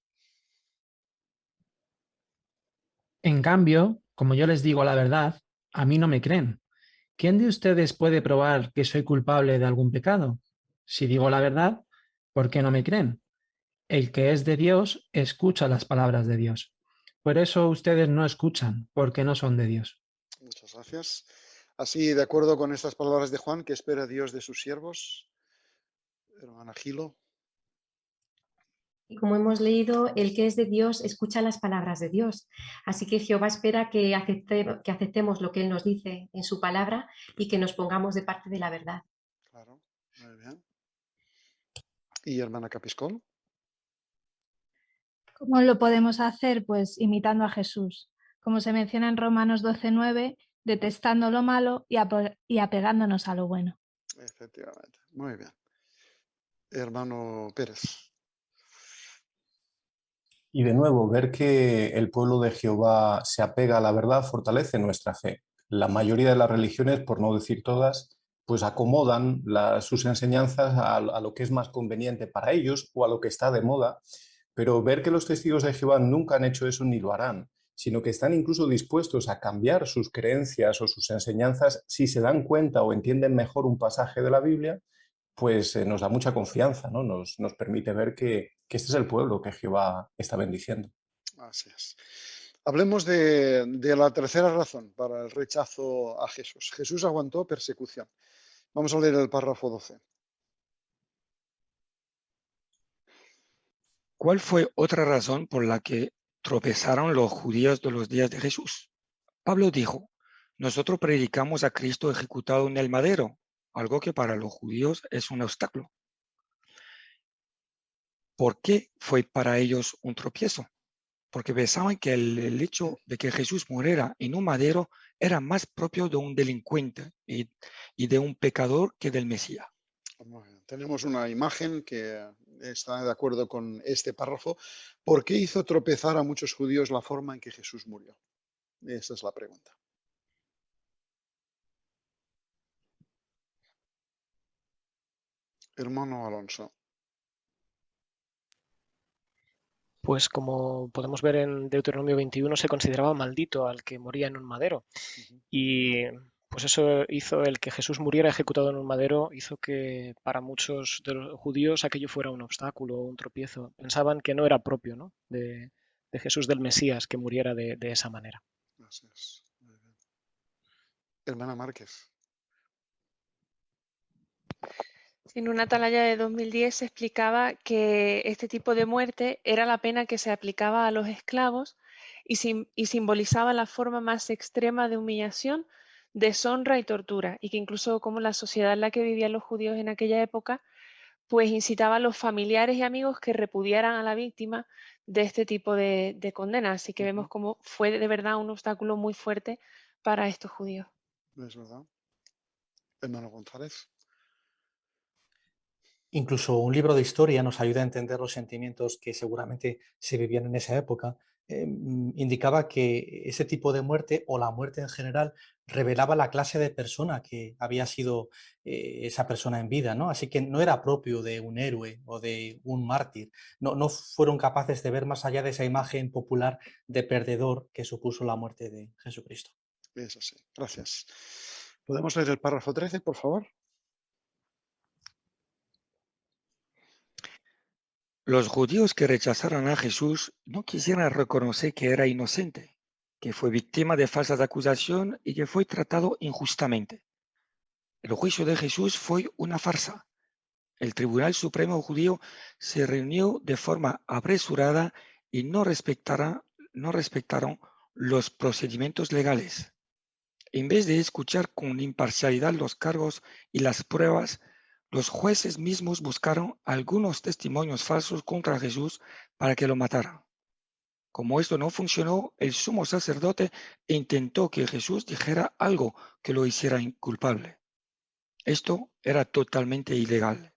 En cambio, como yo les digo la verdad, a mí no me creen. ¿Quién de ustedes puede probar que soy culpable de algún pecado? Si digo la verdad, ¿por qué no me creen? El que es de Dios escucha las palabras de Dios. Por eso ustedes no escuchan, porque no son de Dios. Muchas gracias. Así, de acuerdo con estas palabras de Juan, ¿qué espera Dios de sus siervos? Hermana Gilo. Y como hemos leído, el que es de Dios escucha las palabras de Dios. Así que Jehová espera que aceptemos lo que Él nos dice en su palabra y que nos pongamos de parte de la verdad. Claro, muy bien. ¿Y hermana Capiscol? ¿Cómo lo podemos hacer? Pues imitando a Jesús. Como se menciona en Romanos 12:9, detestando lo malo y apegándonos a lo bueno. Efectivamente. Muy bien. Hermano Pérez. Y de nuevo, ver que el pueblo de Jehová se apega a la verdad fortalece nuestra fe. La mayoría de las religiones, por no decir todas, pues acomodan sus enseñanzas a lo que es más conveniente para ellos o a lo que está de moda, pero ver que los testigos de Jehová nunca han hecho eso ni lo harán, sino que están incluso dispuestos a cambiar sus creencias o sus enseñanzas si se dan cuenta o entienden mejor un pasaje de la Biblia, pues nos da mucha confianza, ¿no? Nos permite ver que este es el pueblo que Jehová está bendiciendo. Así es. Hablemos de la tercera razón para el rechazo a Jesús. Jesús aguantó persecución. Vamos a leer el párrafo 12. ¿Cuál fue otra razón por la que tropezaron los judíos de los días de Jesús? Pablo dijo, nosotros predicamos a Cristo ejecutado en el madero, algo que para los judíos es un obstáculo. ¿Por qué fue para ellos un tropiezo? Porque pensaban que el hecho de que Jesús muriera en un madero era más propio de un delincuente y de un pecador que del Mesías. Tenemos una imagen que está de acuerdo con este párrafo. ¿Por qué hizo tropezar a muchos judíos la forma en que Jesús murió? Esa es la pregunta. Hermano Alonso. Pues como podemos ver en Deuteronomio 21, se consideraba maldito al que moría en un madero. Y pues eso hizo el que Jesús muriera ejecutado en un madero, hizo que para muchos de los judíos aquello fuera un obstáculo, un tropiezo. Pensaban que no era propio, ¿no?, de Jesús, del Mesías, que muriera de esa manera. Gracias. Hermana Márquez. En una atalaya de 2010 se explicaba que este tipo de muerte era la pena que se aplicaba a los esclavos y simbolizaba la forma más extrema de humillación, deshonra y tortura, y que incluso como la sociedad en la que vivían los judíos en aquella época, pues incitaba a los familiares y amigos que repudiaran a la víctima de este tipo de condena. Así que vemos cómo fue de verdad un obstáculo muy fuerte para estos judíos. Es verdad. Hermano González. Incluso un libro de historia nos ayuda a entender los sentimientos que seguramente se vivían en esa época. Indicaba que ese tipo de muerte, o la muerte en general, revelaba la clase de persona que había sido esa persona en vida, ¿no? Así que no era propio de un héroe o de un mártir. No fueron capaces de ver más allá de esa imagen popular de perdedor que supuso la muerte de Jesucristo. Eso sí, gracias. ¿Podemos leer el párrafo 13, por favor? Los judíos que rechazaron a Jesús no quisieron reconocer que era inocente, que fue víctima de falsas acusaciones y que fue tratado injustamente. El juicio de Jesús fue una farsa. El Tribunal Supremo judío se reunió de forma apresurada y no respetaron los procedimientos legales. En vez de escuchar con imparcialidad los cargos y las pruebas, los jueces mismos buscaron algunos testimonios falsos contra Jesús para que lo mataran. Como esto no funcionó, el sumo sacerdote intentó que Jesús dijera algo que lo hiciera inculpable. Esto era totalmente ilegal.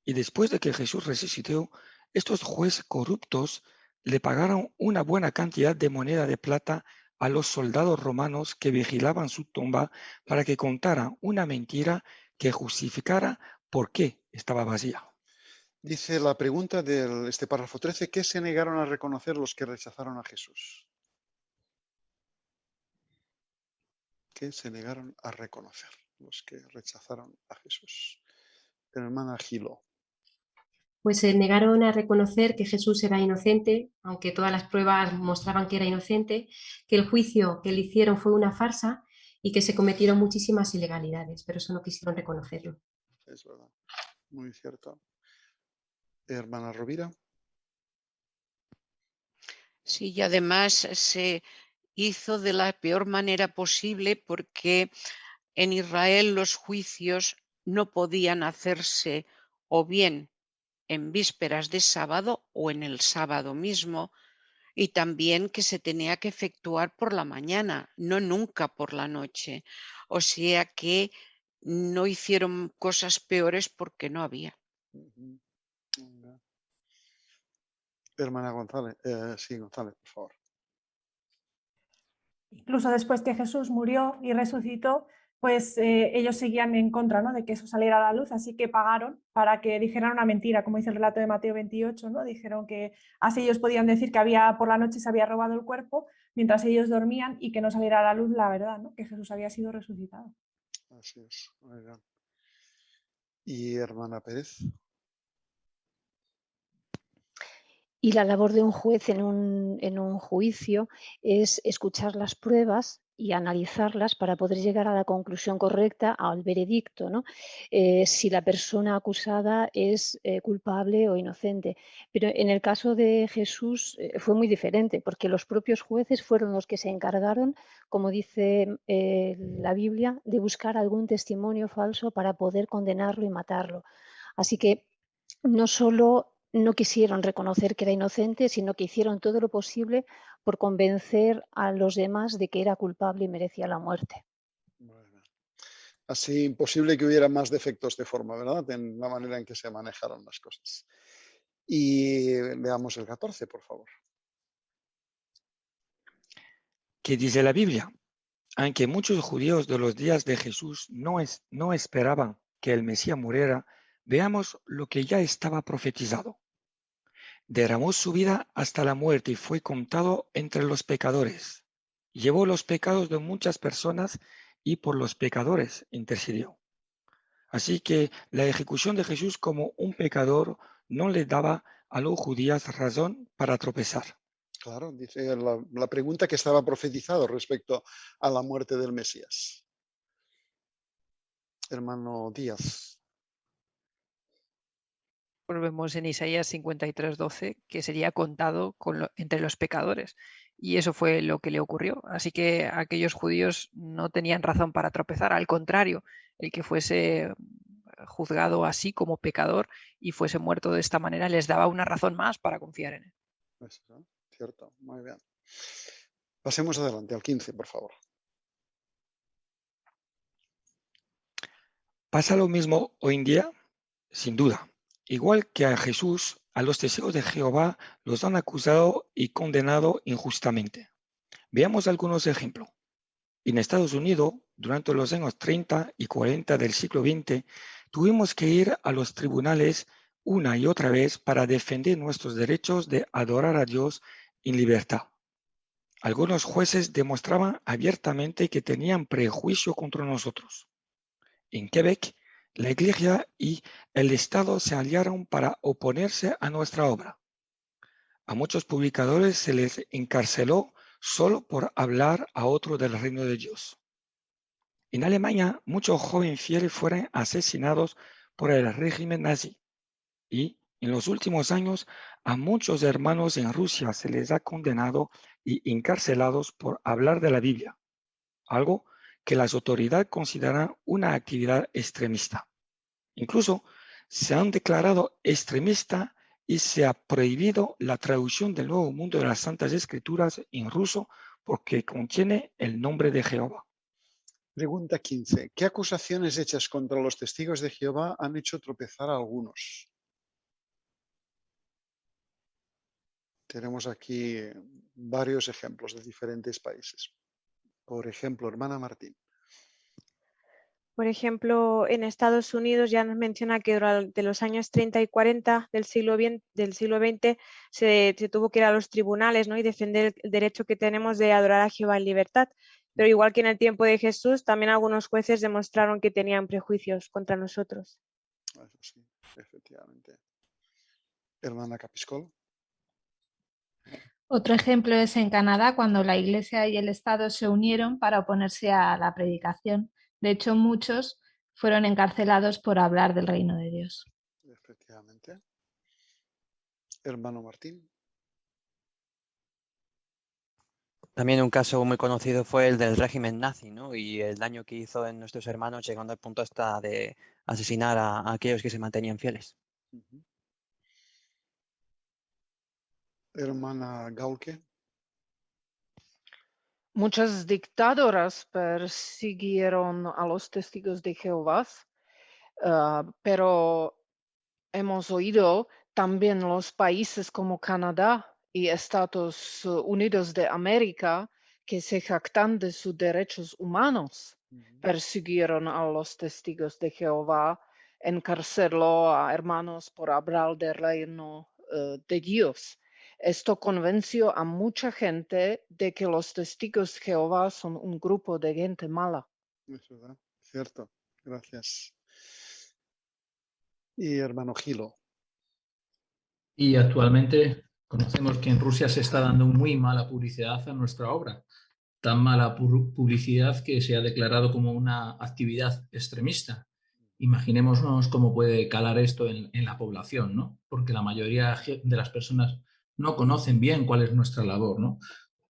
Y después de que Jesús resucitó, estos jueces corruptos le pagaron una buena cantidad de moneda de plata a los soldados romanos que vigilaban su tumba para que contaran una mentira que justificara por qué estaba vacía. Dice la pregunta de este párrafo 13, ¿qué se negaron a reconocer los que rechazaron a Jesús? ¿Qué se negaron a reconocer los que rechazaron a Jesús? Hermana Gilo. Pues se negaron a reconocer que Jesús era inocente, aunque todas las pruebas mostraban que era inocente, que el juicio que le hicieron fue una farsa y que se cometieron muchísimas ilegalidades, pero eso no quisieron reconocerlo. Es verdad, muy cierto. Hermana Rovira. Sí, y además se hizo de la peor manera posible porque en Israel los juicios no podían hacerse o bien en vísperas de sábado o en el sábado mismo, y también que se tenía que efectuar por la mañana, no nunca por la noche. O sea que no hicieron cosas peores porque no había. Hermana González, sí, González, por favor. Incluso después que Jesús murió y resucitó, pues ellos seguían en contra, ¿no?, de que eso saliera a la luz, así que pagaron para que dijeran una mentira, como dice el relato de Mateo 28, ¿no? Dijeron que así ellos podían decir que por la noche se había robado el cuerpo mientras ellos dormían y que no saliera a la luz la verdad, ¿no?, que Jesús había sido resucitado. Así es. ¿Y hermana Pérez? Y la labor de un juez en un juicio es escuchar las pruebas y analizarlas para poder llegar a la conclusión correcta, al veredicto, ¿no? Si la persona acusada es culpable o inocente. Pero en el caso de Jesús fue muy diferente, porque los propios jueces fueron los que se encargaron, como dice la Biblia, de buscar algún testimonio falso para poder condenarlo y matarlo. Así que no solo no quisieron reconocer que era inocente, sino que hicieron todo lo posible por convencer a los demás de que era culpable y merecía la muerte. Así imposible que hubiera más defectos de forma, ¿verdad? En la manera en que se manejaron las cosas. Y veamos el 14, por favor. ¿Qué dice la Biblia? Aunque muchos judíos de los días de Jesús no esperaban que el Mesías muriera, veamos lo que ya estaba profetizado. Derramó su vida hasta la muerte y fue contado entre los pecadores. Llevó los pecados de muchas personas y por los pecadores intercedió. Así que la ejecución de Jesús como un pecador no le daba a los judíos razón para tropezar. Claro, dice la pregunta que estaba profetizado respecto a la muerte del Mesías. Hermano Díaz. Pues vemos en Isaías 53:12 que sería contado entre los pecadores. Y eso fue lo que le ocurrió. Así que aquellos judíos no tenían razón para tropezar. Al contrario, el que fuese juzgado así como pecador y fuese muerto de esta manera les daba una razón más para confiar en él. Eso, cierto, muy bien. Pasemos adelante al 15, por favor. ¿Pasa lo mismo hoy en día? Sin duda. Igual que a Jesús, a los testigos de Jehová los han acusado y condenado injustamente. Veamos algunos ejemplos. En Estados Unidos, durante los años 30 y 40 del siglo XX, tuvimos que ir a los tribunales una y otra vez para defender nuestros derechos de adorar a Dios en libertad. Algunos jueces demostraban abiertamente que tenían prejuicio contra nosotros. En Quebec, la Iglesia y el Estado se aliaron para oponerse a nuestra obra. A muchos publicadores se les encarceló solo por hablar a otro del reino de Dios. En Alemania, muchos jóvenes fieles fueron asesinados por el régimen nazi. Y en los últimos años, a muchos hermanos en Rusia se les ha condenado y encarcelados por hablar de la Biblia, algo que las autoridades consideran una actividad extremista. Incluso se han declarado extremistas y se ha prohibido la traducción del Nuevo Mundo de las Santas Escrituras en ruso porque contiene el nombre de Jehová. Pregunta 15. ¿Qué acusaciones hechas contra los testigos de Jehová han hecho tropezar a algunos? Tenemos aquí varios ejemplos de diferentes países. Por ejemplo, hermana Martín. Por ejemplo, en Estados Unidos ya nos menciona que durante los años 30 y 40 del siglo XX se tuvo que ir a los tribunales, ¿no? Y defender el derecho que tenemos de adorar a Jehová en libertad. Pero igual que en el tiempo de Jesús, también algunos jueces demostraron que tenían prejuicios contra nosotros. Eso sí, efectivamente. Hermana Capiscol. Otro ejemplo es en Canadá, cuando la Iglesia y el Estado se unieron para oponerse a la predicación. De hecho, muchos fueron encarcelados por hablar del reino de Dios. Efectivamente. Hermano Martín. También un caso muy conocido fue el del régimen nazi, ¿no? Y el daño que hizo en nuestros hermanos, llegando al punto hasta de asesinar a aquellos que se mantenían fieles. Hermana Gaulke. Muchas dictaduras persiguieron a los testigos de Jehová, pero hemos oído también los países como Canadá y Estados Unidos de América que se jactan de sus derechos humanos, persiguieron a los testigos de Jehová, encarceló a hermanos por hablar del reino de Dios. Esto convenció a mucha gente de que los testigos de Jehová son un grupo de gente mala. Es verdad, cierto. Gracias. Y hermano Gilo. Y actualmente conocemos que en Rusia se está dando muy mala publicidad a nuestra obra. Tan mala publicidad que se ha declarado como una actividad extremista. Imaginémonos cómo puede calar esto en la población, ¿no? Porque la mayoría de las personas no conocen bien cuál es nuestra labor, ¿no?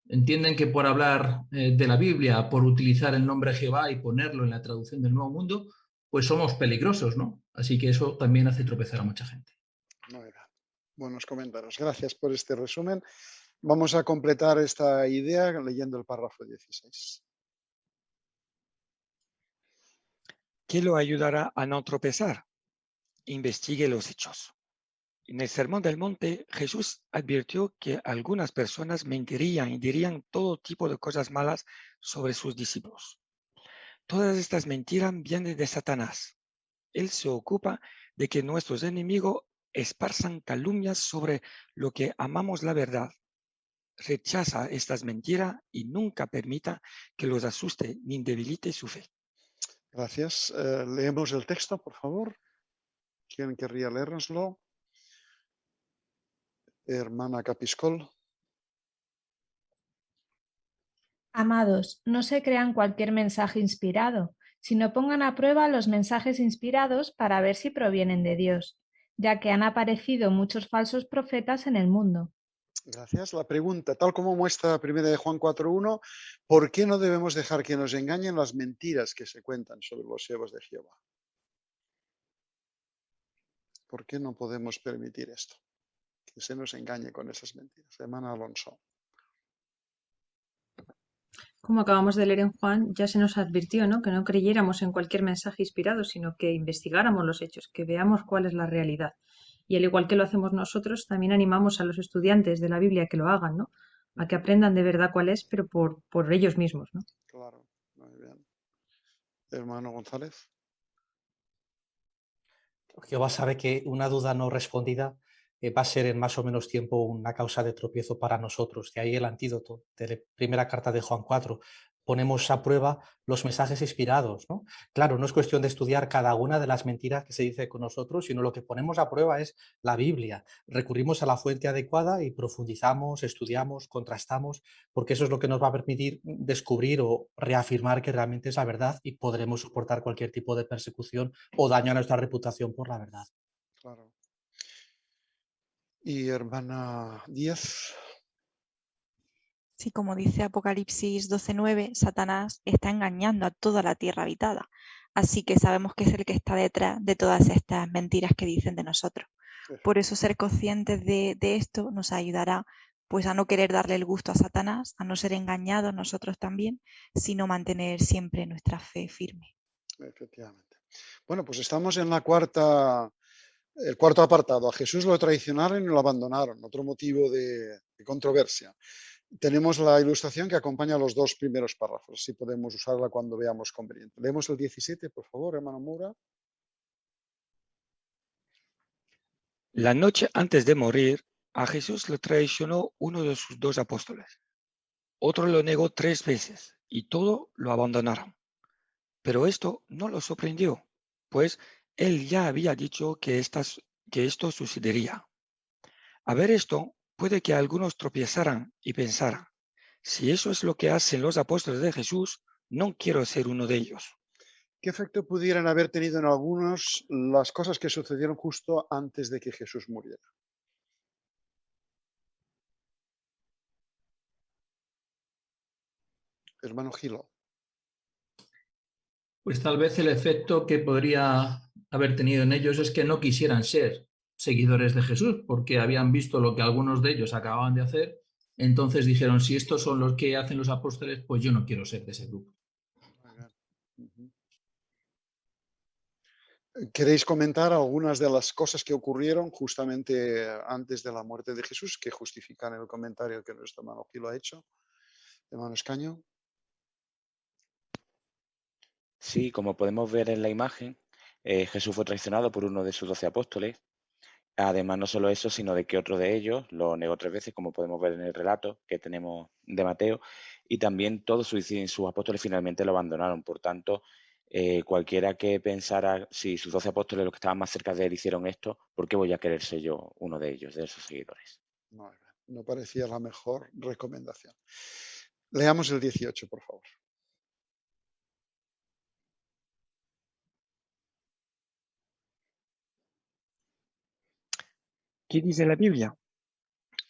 Entienden que por hablar de la Biblia, por utilizar el nombre Jehová y ponerlo en la traducción del Nuevo Mundo, pues somos peligrosos, ¿no? Así que eso también hace tropezar a mucha gente. Muy bien. Buenos comentarios. Gracias por este resumen. Vamos a completar esta idea leyendo el párrafo 16. ¿Qué lo ayudará a no tropezar? Investigue los hechos. En el Sermón del Monte, Jesús advirtió que algunas personas mentirían y dirían todo tipo de cosas malas sobre sus discípulos. Todas estas mentiras vienen de Satanás. Él se ocupa de que nuestros enemigos esparzan calumnias sobre lo que amamos la verdad. Rechaza estas mentiras y nunca permita que los asuste ni debilite su fe. Gracias. Leemos el texto, por favor. ¿Quién querría leérnoslo? Hermana Capiscol. Amados, no se crean cualquier mensaje inspirado, sino pongan a prueba los mensajes inspirados para ver si provienen de Dios, ya que han aparecido muchos falsos profetas en el mundo. Gracias. La pregunta, tal como muestra 1 de Juan 4.1, ¿por qué no debemos dejar que nos engañen las mentiras que se cuentan sobre los siervos de Jehová? ¿Por qué no podemos permitir esto? Que se nos engañe con esas mentiras. Hermana Alonso. Como acabamos de leer en Juan, ya se nos advirtió, ¿no?, que no creyéramos en cualquier mensaje inspirado, sino que investigáramos los hechos, que veamos cuál es la realidad. Y al igual que lo hacemos nosotros, también animamos a los estudiantes de la Biblia a que lo hagan, ¿no?, a que aprendan de verdad cuál es, pero por ellos mismos, ¿no? Claro, muy bien. Hermano González. Jehová sabe que una duda no respondida va a ser en más o menos tiempo una causa de tropiezo para nosotros. De ahí el antídoto de la primera carta de Juan 4. Ponemos a prueba los mensajes inspirados, ¿no? Claro, no es cuestión de estudiar cada una de las mentiras que se dice con nosotros, sino lo que ponemos a prueba es la Biblia. Recurrimos a la fuente adecuada y profundizamos, estudiamos, contrastamos, porque eso es lo que nos va a permitir descubrir o reafirmar que realmente es la verdad y podremos soportar cualquier tipo de persecución o daño a nuestra reputación por la verdad. Claro. Y hermana Díaz. Sí, como dice Apocalipsis 12:9, Satanás está engañando a toda la tierra habitada. Así que sabemos que es el que está detrás de todas estas mentiras que dicen de nosotros. Por eso ser conscientes de esto nos ayudará pues a no querer darle el gusto a Satanás, a no ser engañados nosotros también, sino mantener siempre nuestra fe firme. Efectivamente. Bueno, pues estamos en el cuarto apartado. A Jesús lo traicionaron y lo abandonaron. Otro motivo de controversia. Tenemos la ilustración que acompaña los dos primeros párrafos. Así podemos usarla cuando veamos conveniente. Leemos el 17, por favor, hermano Moura. La noche antes de morir, a Jesús le traicionó uno de sus dos apóstoles. Otro lo negó 3 veces y todo lo abandonaron. Pero esto no lo sorprendió, pues él ya había dicho que esto sucedería. A ver esto, puede que algunos tropiezaran y pensaran, si eso es lo que hacen los apóstoles de Jesús, no quiero ser uno de ellos. ¿Qué efecto pudieran haber tenido en algunos las cosas que sucedieron justo antes de que Jesús muriera? Hermano Gilo. Pues tal vez el efecto que podría haber tenido en ellos es que no quisieran ser seguidores de Jesús, porque habían visto lo que algunos de ellos acababan de hacer, entonces dijeron, si estos son los que hacen los apóstoles, pues yo no quiero ser de ese grupo. ¿Queréis comentar algunas de las cosas que ocurrieron justamente antes de la muerte de Jesús que justifican el comentario que nuestro hermano Gilo ha hecho? Hermano Escaño. Sí, como podemos ver en la imagen, Jesús fue traicionado por uno de sus 12 apóstoles. Además, no solo eso, sino de que otro de ellos lo negó 3 veces, como podemos ver en el relato que tenemos de Mateo, y también todos sus apóstoles finalmente lo abandonaron. Por tanto, cualquiera que pensara, si sus 12 apóstoles, los que estaban más cerca de él, hicieron esto, ¿por qué voy a querer ser yo uno de ellos, de esos seguidores? No parecía la mejor recomendación. Leamos el 18, por favor. ¿Qué dice la Biblia?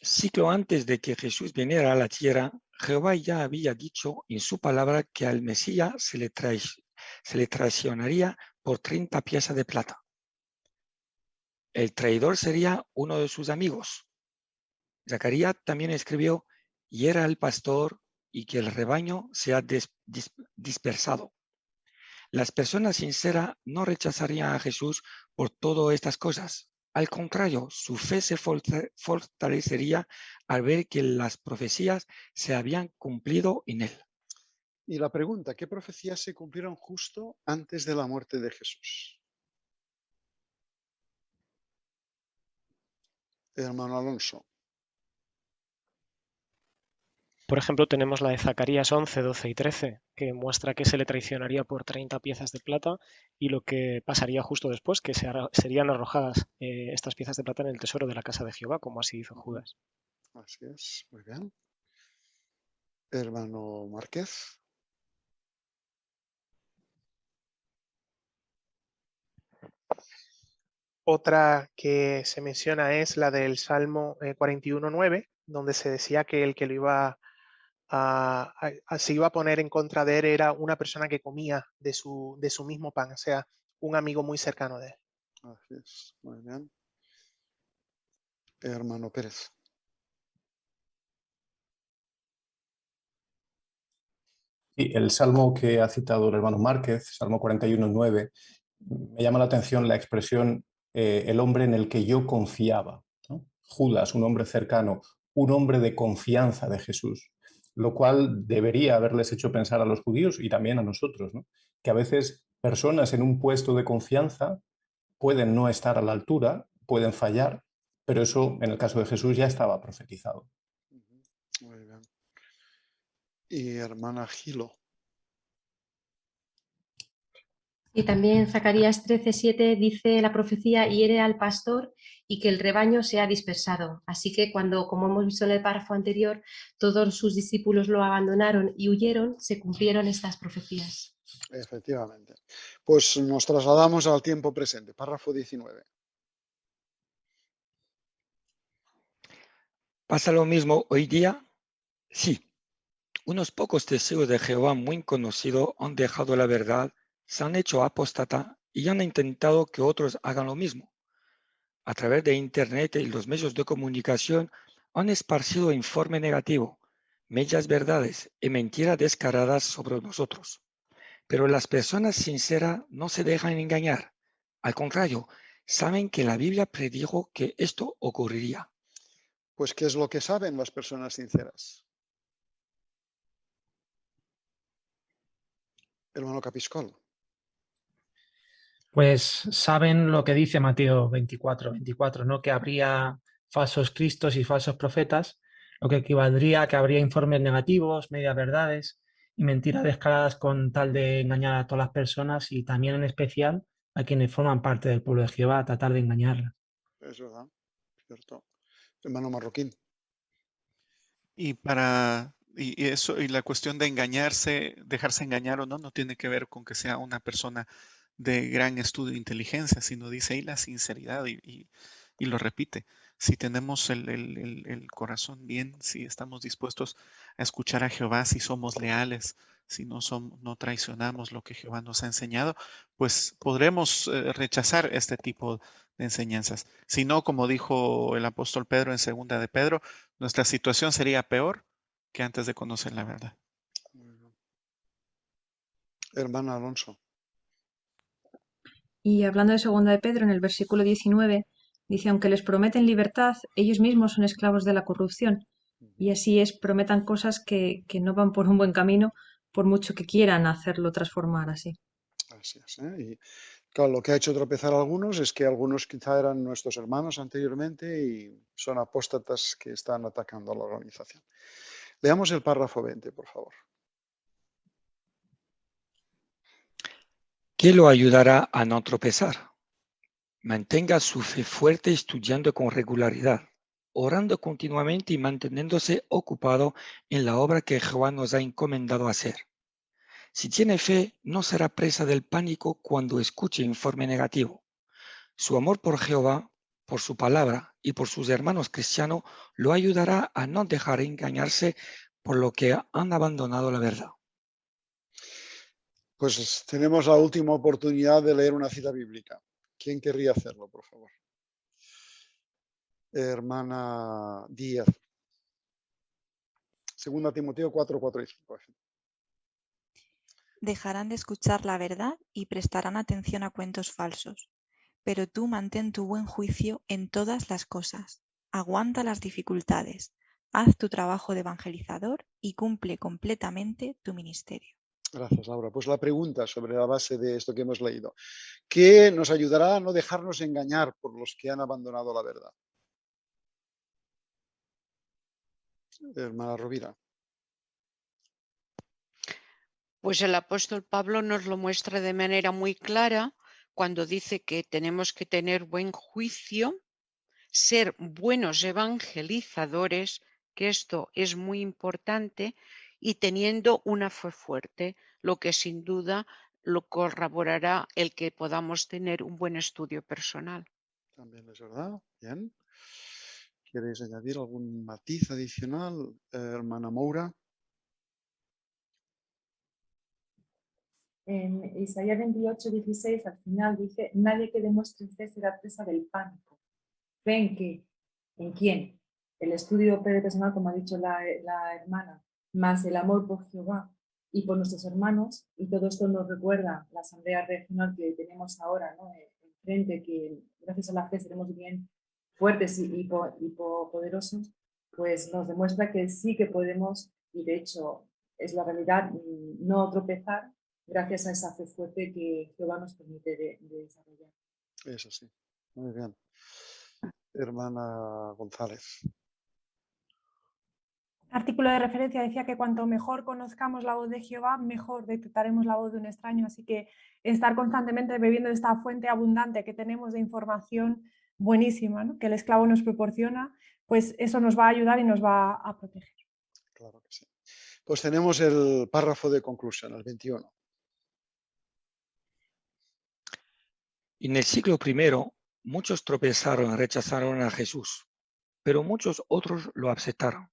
Siglo antes de que Jesús viniera a la tierra, Jehová ya había dicho en su palabra que al Mesías se le traicionaría por 30 piezas de plata. El traidor sería uno de sus amigos. Zacarías también escribió, hiera al pastor y que el rebaño sea dispersado. Las personas sinceras no rechazarían a Jesús por todas estas cosas. Al contrario, su fe se fortalecería al ver que las profecías se habían cumplido en él. Y la pregunta, ¿qué profecías se cumplieron justo antes de la muerte de Jesús? Hermano Alonso. Por ejemplo, tenemos la de Zacarías 11, 12 y 13, que muestra que se le traicionaría por 30 piezas de plata y lo que pasaría justo después, que serían arrojadas estas piezas de plata en el tesoro de la casa de Jehová, como así hizo Judas. Así es, muy bien. Hermano Márquez. Otra que se menciona es la del Salmo 41:9, donde se decía que el que lo iba se iba a poner en contra de él era una persona que comía de su mismo pan, o sea, un amigo muy cercano de él. Así es, muy bien. Hermano Pérez. Sí, el salmo que ha citado el hermano Márquez, Salmo 41:9, me llama la atención la expresión el hombre en el que yo confiaba, ¿no? Judas, un hombre cercano, un hombre de confianza de Jesús, lo cual debería haberles hecho pensar a los judíos y también a nosotros, ¿no? Que a veces personas en un puesto de confianza pueden no estar a la altura, pueden fallar, pero eso en el caso de Jesús ya estaba profetizado. Muy bien. Y hermana Gilo. Y también Zacarías 13:7 dice la profecía: hiere al pastor y que el rebaño sea dispersado. Así que cuando, como hemos visto en el párrafo anterior, todos sus discípulos lo abandonaron y huyeron, se cumplieron estas profecías. Efectivamente. Pues nos trasladamos al tiempo presente, párrafo 19. ¿Pasa lo mismo hoy día? Sí. Unos pocos testigos de Jehová muy conocidos han dejado la verdad, se han hecho apóstata y han intentado que otros hagan lo mismo. A través de Internet y los medios de comunicación han esparcido informe negativo, medias verdades y mentiras descaradas sobre nosotros. Pero las personas sinceras no se dejan engañar. Al contrario, saben que la Biblia predijo que esto ocurriría. Pues, ¿qué es lo que saben las personas sinceras? Hermano Capiscol. Pues saben lo que dice Mateo 24, ¿no? Que habría falsos cristos y falsos profetas, lo que equivaldría a que habría informes negativos, medias verdades y mentiras descaradas con tal de engañar a todas las personas y también en especial a quienes forman parte del pueblo de Jehová, a tratar de engañarlas. Es verdad, cierto. Hermano Marroquín. Y la cuestión de engañarse, dejarse engañar o no, no tiene que ver con que sea una persona de gran estudio de inteligencia, sino dice ahí la sinceridad y lo repite. Si tenemos el corazón bien, si estamos dispuestos a escuchar a Jehová, si somos leales, si no traicionamos lo que Jehová nos ha enseñado, pues podremos rechazar este tipo de enseñanzas. Si no, como dijo el apóstol Pedro en 2 de Pedro, nuestra situación sería peor que antes de conocer la verdad. Hermana Alonso. Y hablando de 2 de Pedro, en el versículo 19, dice, aunque les prometen libertad, ellos mismos son esclavos de la corrupción. Y así es, prometan cosas que no van por un buen camino, por mucho que quieran hacerlo transformar así. Así es, ¿eh? Y claro, lo que ha hecho tropezar a algunos es que algunos quizá eran nuestros hermanos anteriormente y son apóstatas que están atacando a la organización. Leamos el párrafo 20, por favor. ¿Qué lo ayudará a no tropezar? Mantenga su fe fuerte estudiando con regularidad, orando continuamente y manteniéndose ocupado en la obra que Jehová nos ha encomendado hacer. Si tiene fe, no será presa del pánico cuando escuche informe negativo. Su amor por Jehová, por su palabra y por sus hermanos cristianos lo ayudará a no dejar engañarse por lo que han abandonado la verdad. Pues tenemos la última oportunidad de leer una cita bíblica. ¿Quién querría hacerlo, por favor? Hermana Díaz. 2 Timoteo 4, 4 y 5. dejarán de escuchar la verdad y prestarán atención a cuentos falsos. Pero tú mantén tu buen juicio en todas las cosas. Aguanta las dificultades. Haz tu trabajo de evangelizador y cumple completamente tu ministerio. Gracias, Laura. Pues la pregunta sobre la base de esto que hemos leído. ¿Qué nos ayudará a no dejarnos engañar por los que han abandonado la verdad? Hermana Rovira. Pues el apóstol Pablo nos lo muestra de manera muy clara cuando dice que tenemos que tener buen juicio, ser buenos evangelizadores, que esto es muy importante, y teniendo una fe fuerte, lo que sin duda lo corroborará el que podamos tener un buen estudio personal. También es verdad. Bien. ¿Queréis añadir algún matiz adicional, hermana Moura? En Isaías 28, 16, al final dice, nadie que demuestre fe será presa del pánico. ¿Fe en qué? ¿En quién? El estudio personal, como ha dicho la hermana, más el amor por Jehová y por nuestros hermanos, y todo esto nos recuerda la asamblea regional que tenemos ahora, ¿no? Enfrente, que gracias a la fe seremos bien fuertes y poderosos, pues nos demuestra que sí que podemos, y de hecho es la realidad, no tropezar, gracias a esa fe fuerte que Jehová nos permite de desarrollar. Eso sí. Muy bien. Hermana González. El artículo de referencia decía que cuanto mejor conozcamos la voz de Jehová, mejor detectaremos la voz de un extraño. Así que estar constantemente bebiendo de esta fuente abundante que tenemos de información buenísima, ¿no? Que el esclavo nos proporciona, pues eso nos va a ayudar y nos va a proteger. Claro que sí. Pues tenemos el párrafo de conclusión, el 21. En el siglo I, muchos tropezaron y rechazaron a Jesús, pero muchos otros lo aceptaron.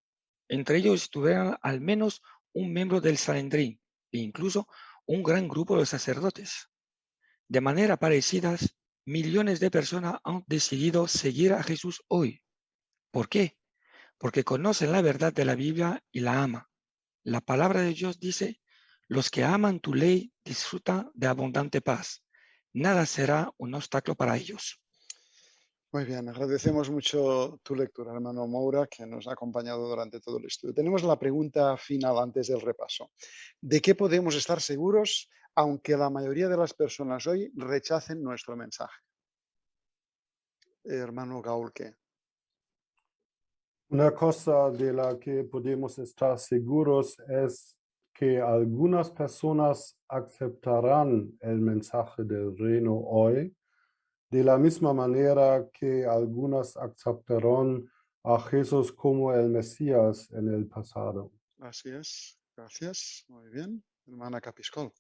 Entre ellos estuvieron al menos un miembro del Sanedrín e incluso un gran grupo de sacerdotes. De manera parecida, millones de personas han decidido seguir a Jesús hoy. ¿Por qué? Porque conocen la verdad de la Biblia y la aman. La palabra de Dios dice, los que aman tu ley disfrutan de abundante paz. Nada será un obstáculo para ellos. Muy bien, agradecemos mucho tu lectura, hermano Moura, que nos ha acompañado durante todo el estudio. Tenemos la pregunta final antes del repaso. ¿De qué podemos estar seguros aunque la mayoría de las personas hoy rechacen nuestro mensaje? Hermano Gaulke. Una cosa de la que podemos estar seguros es que algunas personas aceptarán el mensaje del reino hoy, de la misma manera que algunas aceptaron a Jesús como el Mesías en el pasado. Así es, gracias. Muy bien. Hermana Capiscol.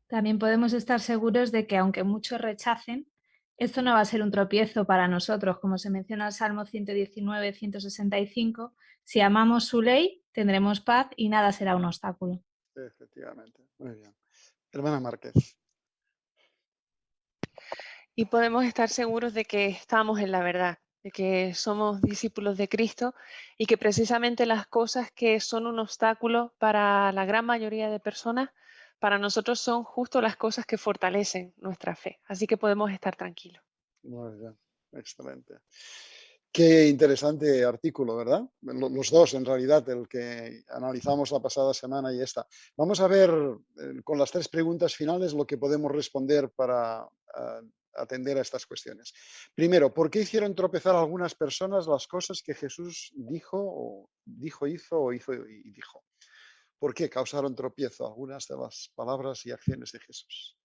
También podemos estar seguros de que aunque muchos rechacen, esto no va a ser un tropiezo para nosotros, como se menciona en el Salmo 119, 165. Si amamos su ley, tendremos paz y nada será un obstáculo. Efectivamente, muy bien. Hermana Márquez. Y podemos estar seguros de que estamos en la verdad, de que somos discípulos de Cristo y que precisamente las cosas que son un obstáculo para la gran mayoría de personas, para nosotros son justo las cosas que fortalecen nuestra fe. Así que podemos estar tranquilos. Muy bien, excelente. Qué interesante artículo, ¿verdad? Los dos, en realidad, el que analizamos la pasada semana y esta. Vamos a ver con las tres preguntas finales lo que podemos responder para atender a estas cuestiones. Primero, ¿por qué hicieron tropezar a algunas personas las cosas que Jesús hizo y dijo? ¿Por qué causaron tropiezo algunas de las palabras y acciones de Jesús?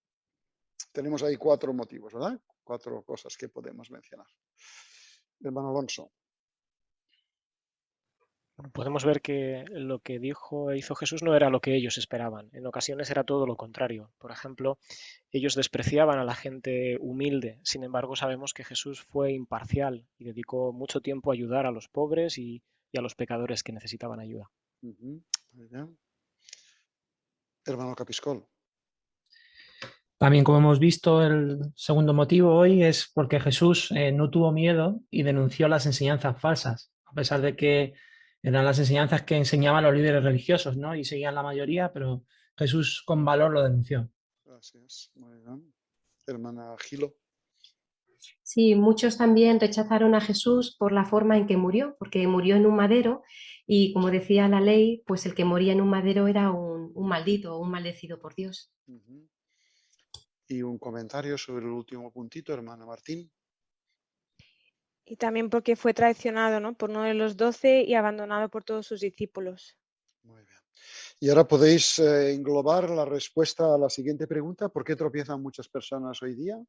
Tenemos ahí 4 motivos, ¿verdad? 4 cosas que podemos mencionar. Hermano Alonso. Podemos ver que lo que dijo e hizo Jesús no era lo que ellos esperaban. En ocasiones era todo lo contrario. Por ejemplo, ellos despreciaban a la gente humilde. Sin embargo, sabemos que Jesús fue imparcial y dedicó mucho tiempo a ayudar a los pobres y a los pecadores que necesitaban ayuda. Muy bien. Hermano Capiscol. También, como hemos visto, el segundo motivo hoy es porque Jesús no tuvo miedo y denunció las enseñanzas falsas. A pesar de que Eran las enseñanzas que enseñaban los líderes religiosos, ¿no? Y seguían la mayoría, pero Jesús con valor lo denunció. Gracias. Muy bien. Hermana Gilo. Sí, muchos también rechazaron a Jesús por la forma en que murió, porque murió en un madero y, como decía la ley, pues el que moría en un madero era un maldito o un maldecido por Dios. Y un comentario sobre el último puntito, hermana Martín. Y también porque fue traicionado, ¿no?, por uno de los 12 y abandonado por todos sus discípulos. Y ahora podéis englobar la respuesta a la siguiente pregunta. ¿Por qué tropiezan muchas personas hoy día?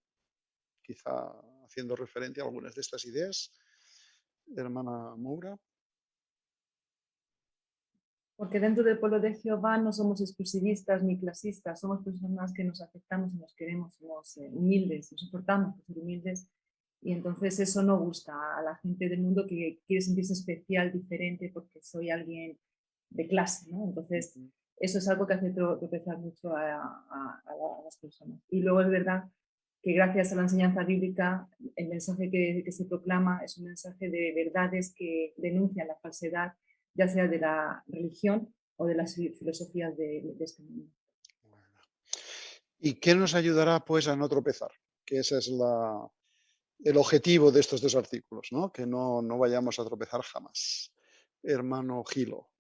Quizá haciendo referencia a algunas de estas ideas. Hermana Moura. Porque dentro del pueblo de Jehová no somos exclusivistas ni clasistas, somos personas que nos aceptamos y nos queremos, somos humildes, nos soportamos por ser humildes, y entonces eso no gusta a la gente del mundo que quiere sentirse especial, diferente, porque soy alguien de clase, ¿no? Entonces eso es algo que hace tropezar mucho a las personas. Y luego es verdad que gracias a la enseñanza bíblica, el mensaje que se proclama es un mensaje de verdades que denuncian la falsedad, ya sea de la religión o de las filosofías de este mundo. ¿Y qué nos ayudará pues a no tropezar? Que ese es el objetivo de estos dos artículos, ¿no? Que no vayamos a tropezar jamás. Hermano Gilo.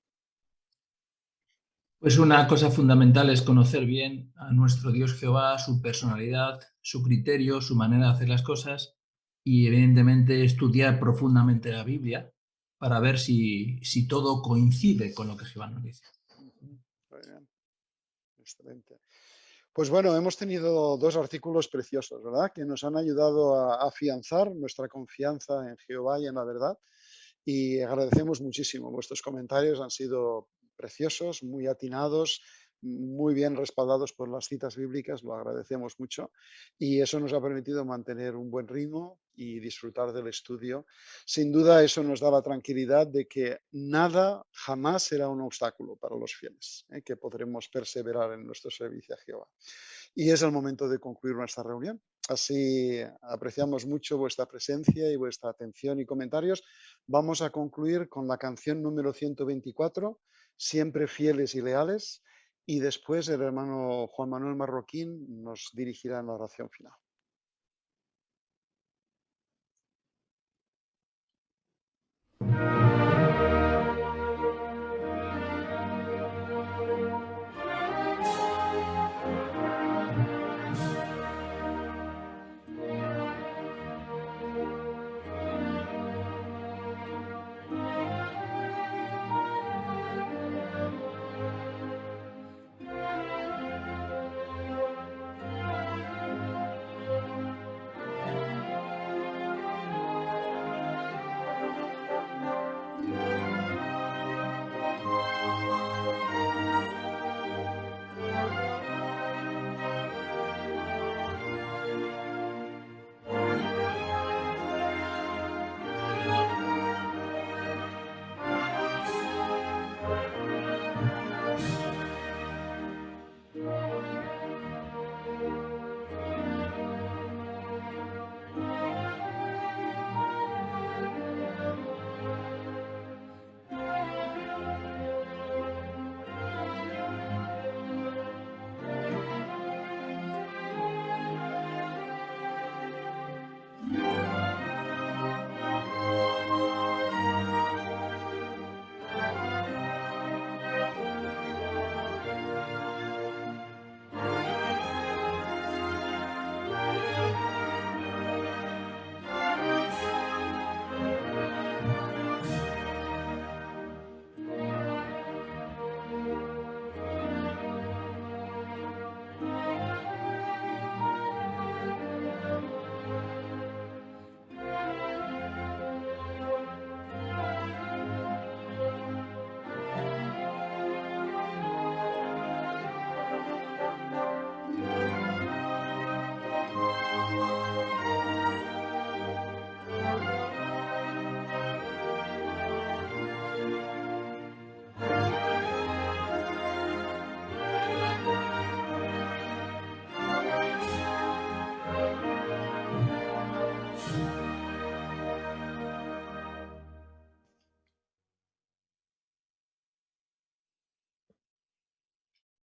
Pues una cosa fundamental es conocer bien a nuestro Dios Jehová, su personalidad, su criterio, su manera de hacer las cosas y evidentemente estudiar profundamente la Biblia para ver si todo coincide con lo que Jehová nos dice. Muy bien. Excelente. Pues bueno, hemos tenido dos artículos preciosos, ¿verdad? Que nos han ayudado a afianzar nuestra confianza en Jehová y en la verdad. Y agradecemos muchísimo. Vuestros comentarios han sido preciosos, muy atinados, muy bien respaldados por las citas bíblicas, lo agradecemos mucho. Y eso nos ha permitido mantener un buen ritmo y disfrutar del estudio. Sin duda, eso nos da la tranquilidad de que nada jamás será un obstáculo para los fieles, que podremos perseverar en nuestro servicio a Jehová. Y es el momento de concluir nuestra reunión. Así apreciamos mucho vuestra presencia y vuestra atención y comentarios. Vamos a concluir con la canción número 124, Siempre fieles y leales, y después el hermano Juan Manuel Marroquín nos dirigirá en la oración final.